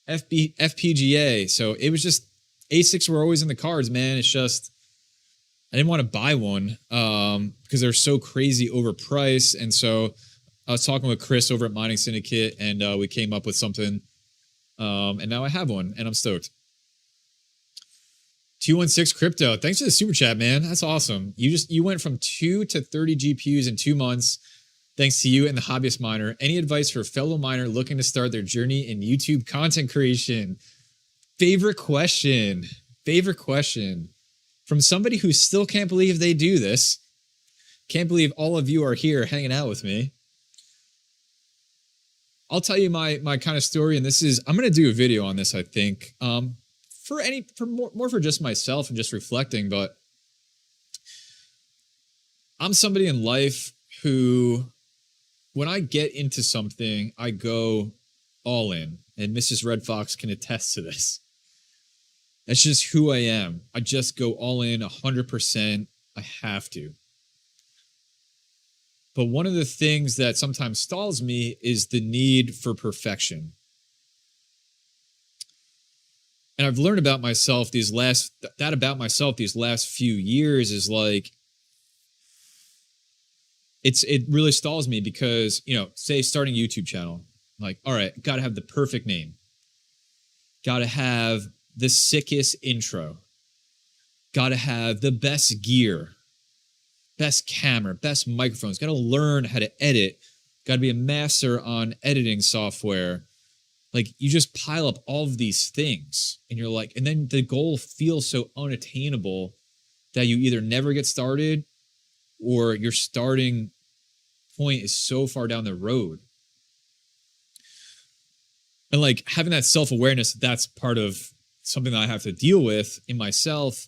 FPGA. So it was just ASICs were always in the cards, man. It's just, I didn't want to buy one because they're so crazy overpriced. And so I was talking with Chris over at Mining Syndicate, and we came up with something. And now I have one, and I'm stoked. 216 Crypto, thanks for the super chat, man. That's awesome. You went from 2 to 30 GPUs in 2 months, thanks to you and the hobbyist miner. Any advice for a fellow miner looking to start their journey in YouTube content creation? Favorite question from somebody who still can't believe they do this. Can't believe all of you are here hanging out with me. I'll tell you my kind of story, and this is, I'm going to do a video on this, I think, more for just myself and just reflecting, but I'm somebody in life who, when I get into something, I go all in, and Mrs. Red Fox can attest to this. That's just who I am. I just go all in 100%. I have to. But one of the things that sometimes stalls me is the need for perfection. And I've learned about myself these last few years is like, it really stalls me because, say starting a YouTube channel, like, all right, got to have the perfect name. Got to have the sickest intro. Got to have the best gear. Best camera, best microphones, got to learn how to edit, got to be a master on editing software. Like, you just pile up all of these things and you're like, and then the goal feels so unattainable that you either never get started or your starting point is so far down the road. And like having that self-awareness, that's part of something that I have to deal with in myself.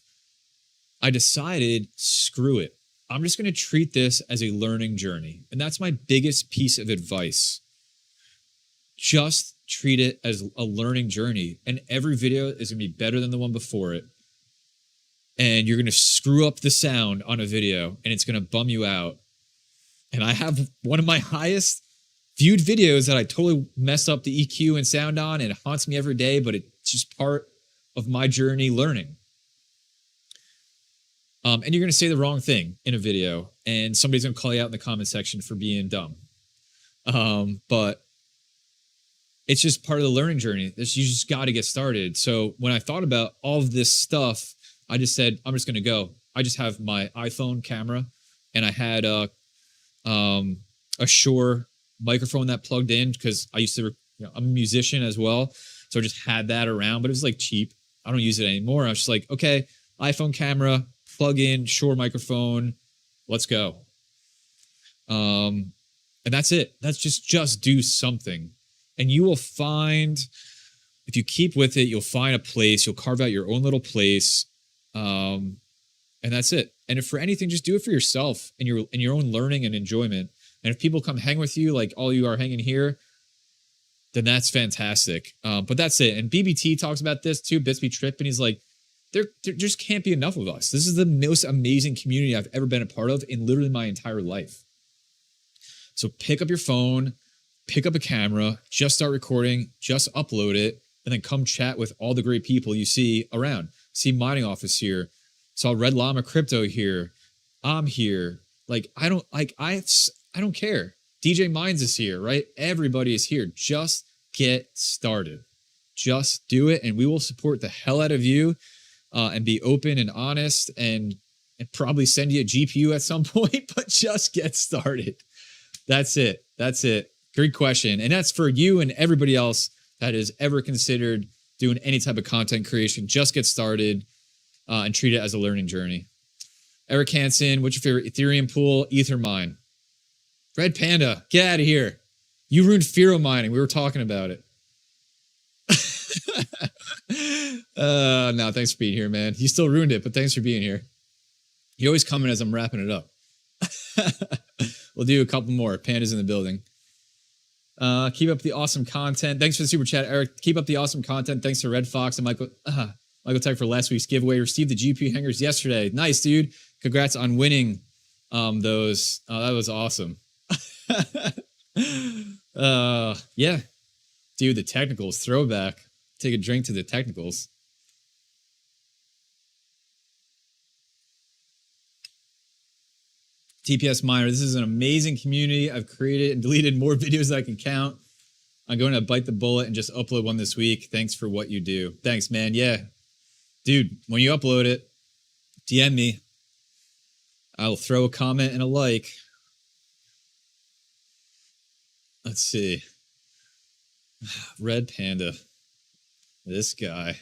I decided, screw it. I'm just going to treat this as a learning journey. And that's my biggest piece of advice. Just treat it as a learning journey. And every video is going to be better than the one before it. And you're going to screw up the sound on a video and it's going to bum you out. And I have one of my highest viewed videos that I totally messed up the EQ and sound on, and it haunts me every day, but it's just part of my journey learning. And you're going to say the wrong thing in a video, and somebody's going to call you out in the comment section for being dumb. But it's just part of the learning journey. You just got to get started. So when I thought about all of this stuff, I just said, I'm just going to go. I just have my iPhone camera, and I had a Shure microphone that plugged in because I used to, I'm a musician as well. So I just had that around, but it was like cheap. I don't use it anymore. I was just like, okay, iPhone camera, plug in, Shure microphone, let's go. And that's it. That's just do something. And you will find, if you keep with it, you'll find a place, you'll carve out your own little place. And that's it. And if for anything, just do it for yourself and your own learning and enjoyment. And if people come hang with you, like all you are hanging here, then that's fantastic. But that's it. And BBT talks about this too, Bitsby Trip, and he's like, there just can't be enough of us. This is the most amazing community I've ever been a part of in literally my entire life. So pick up your phone, pick up a camera, just start recording, just upload it, and then come chat with all the great people you see around. See Mining Office here. Saw Red Llama Crypto here. I'm here. Like, I don't care. DJ Mines is here, right? Everybody is here. Just get started. Just do it, and we will support the hell out of you and be open and honest and probably send you a GPU at some point, but just get started. That's it. That's it. Great question. And that's for you and everybody else that has ever considered doing any type of content creation. Just get started and treat it as a learning journey. Eric Hansen, what's your favorite Ethereum pool? Ethermine. Red Panda, get out of here. You ruined Fero mining. We were talking about it. No, thanks for being here, man. You still ruined it, but thanks for being here. You always come in as I'm wrapping it up. We'll do a couple more. Panda's in the building. Keep up the awesome content. Thanks for the super chat, Eric. Keep up the awesome content. Thanks to Red Fox and Michael Tech for last week's giveaway. Received the GPU hangers yesterday. Nice, dude. Congrats on winning those. That was awesome. Yeah. Dude, the technicals, throwback. Take a drink to the technicals. TPS Miner, this is an amazing community. I've created and deleted more videos than I can count. I'm going to bite the bullet and just upload one this week. Thanks for what you do. Thanks, man. Yeah. Dude, when you upload it, DM me. I'll throw a comment and a like. Let's see. Red Panda. This guy.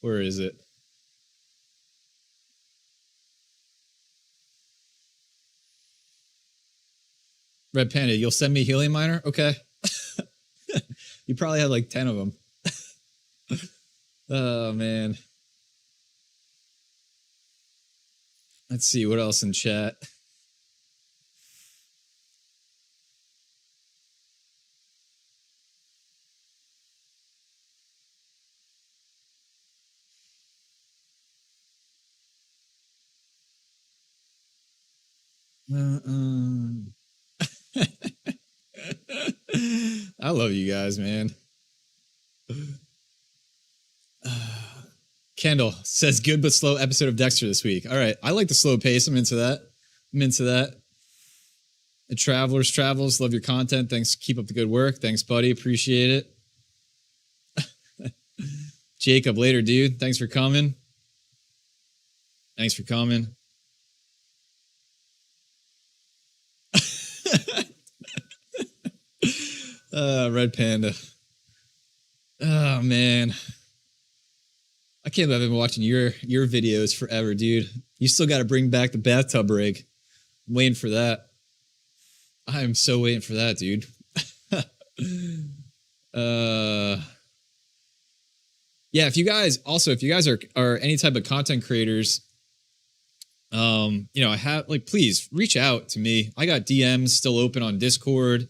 Where is it? Red Panda, you'll send me Helium Miner? Okay. You probably have like 10 of them. Oh, man. Let's see what else in chat. I love you guys, man. Kendall says good but slow episode of Dexter this week. All right. I like the slow pace. I'm into that. The Travelers Travels. Love your content. Thanks. Keep up the good work. Thanks, buddy. Appreciate it. Jacob, later, dude. Thanks for coming. Red Panda. Oh, man. I can't believe I've been watching your videos forever, dude. You still got to bring back the bathtub rig. I'm waiting for that. I am so waiting for that, dude. Yeah, if you guys are any type of content creators, I have please reach out to me. I got DMs still open on Discord.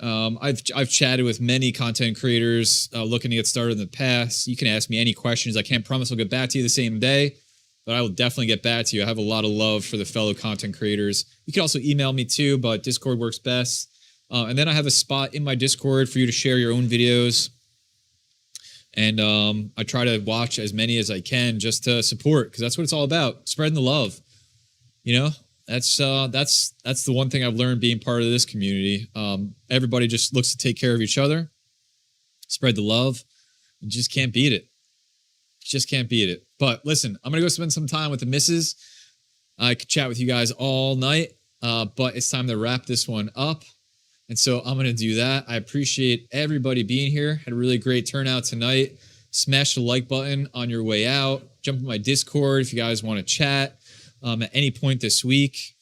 I've chatted with many content creators looking to get started in the past. You can ask me any questions. I can't promise I'll get back to you the same day, but I will definitely get back to you. I have a lot of love for the fellow content creators. You can also email me too, but Discord works best. And then I have a spot in my Discord for you to share your own videos. And I try to watch as many as I can just to support, because that's what it's all about, spreading the love. That's the one thing I've learned being part of this community. Everybody just looks to take care of each other, spread the love. You just can't beat it. But listen, I'm going to go spend some time with the missus. I could chat with you guys all night, but it's time to wrap this one up. And so I'm going to do that. I appreciate everybody being here. Had a really great turnout tonight. Smash the like button on your way out. Jump in my Discord if you guys want to chat. At any point this week.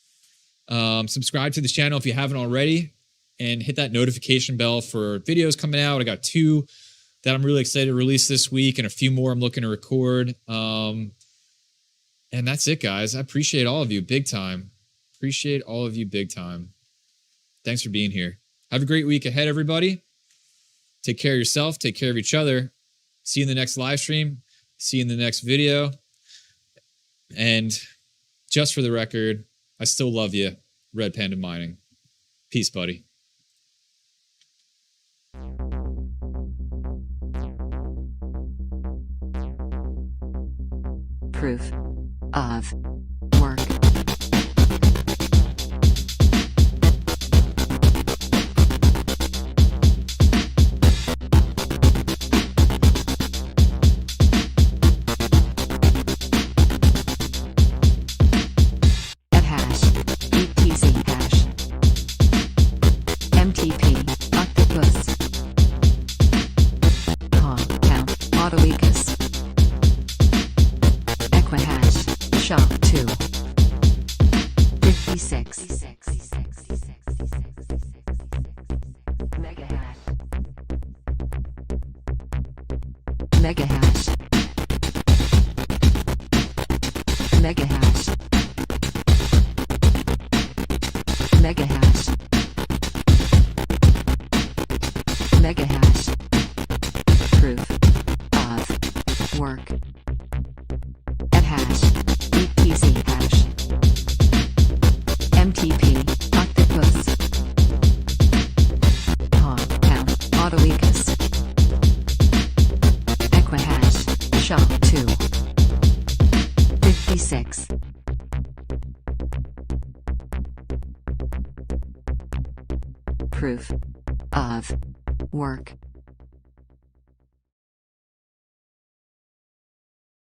Subscribe to this channel if you haven't already, and hit that notification bell for videos coming out. I got 2 that I'm really excited to release this week, and a few more I'm looking to record. And that's it, guys. I appreciate all of you big time. Thanks for being here. Have a great week ahead, everybody. Take care of yourself. Take care of each other. See you in the next live stream. See you in the next video. And just for the record, I still love you, Red Panda Mining. Peace, buddy.
Proof of work. Proof of work. At hash. of work.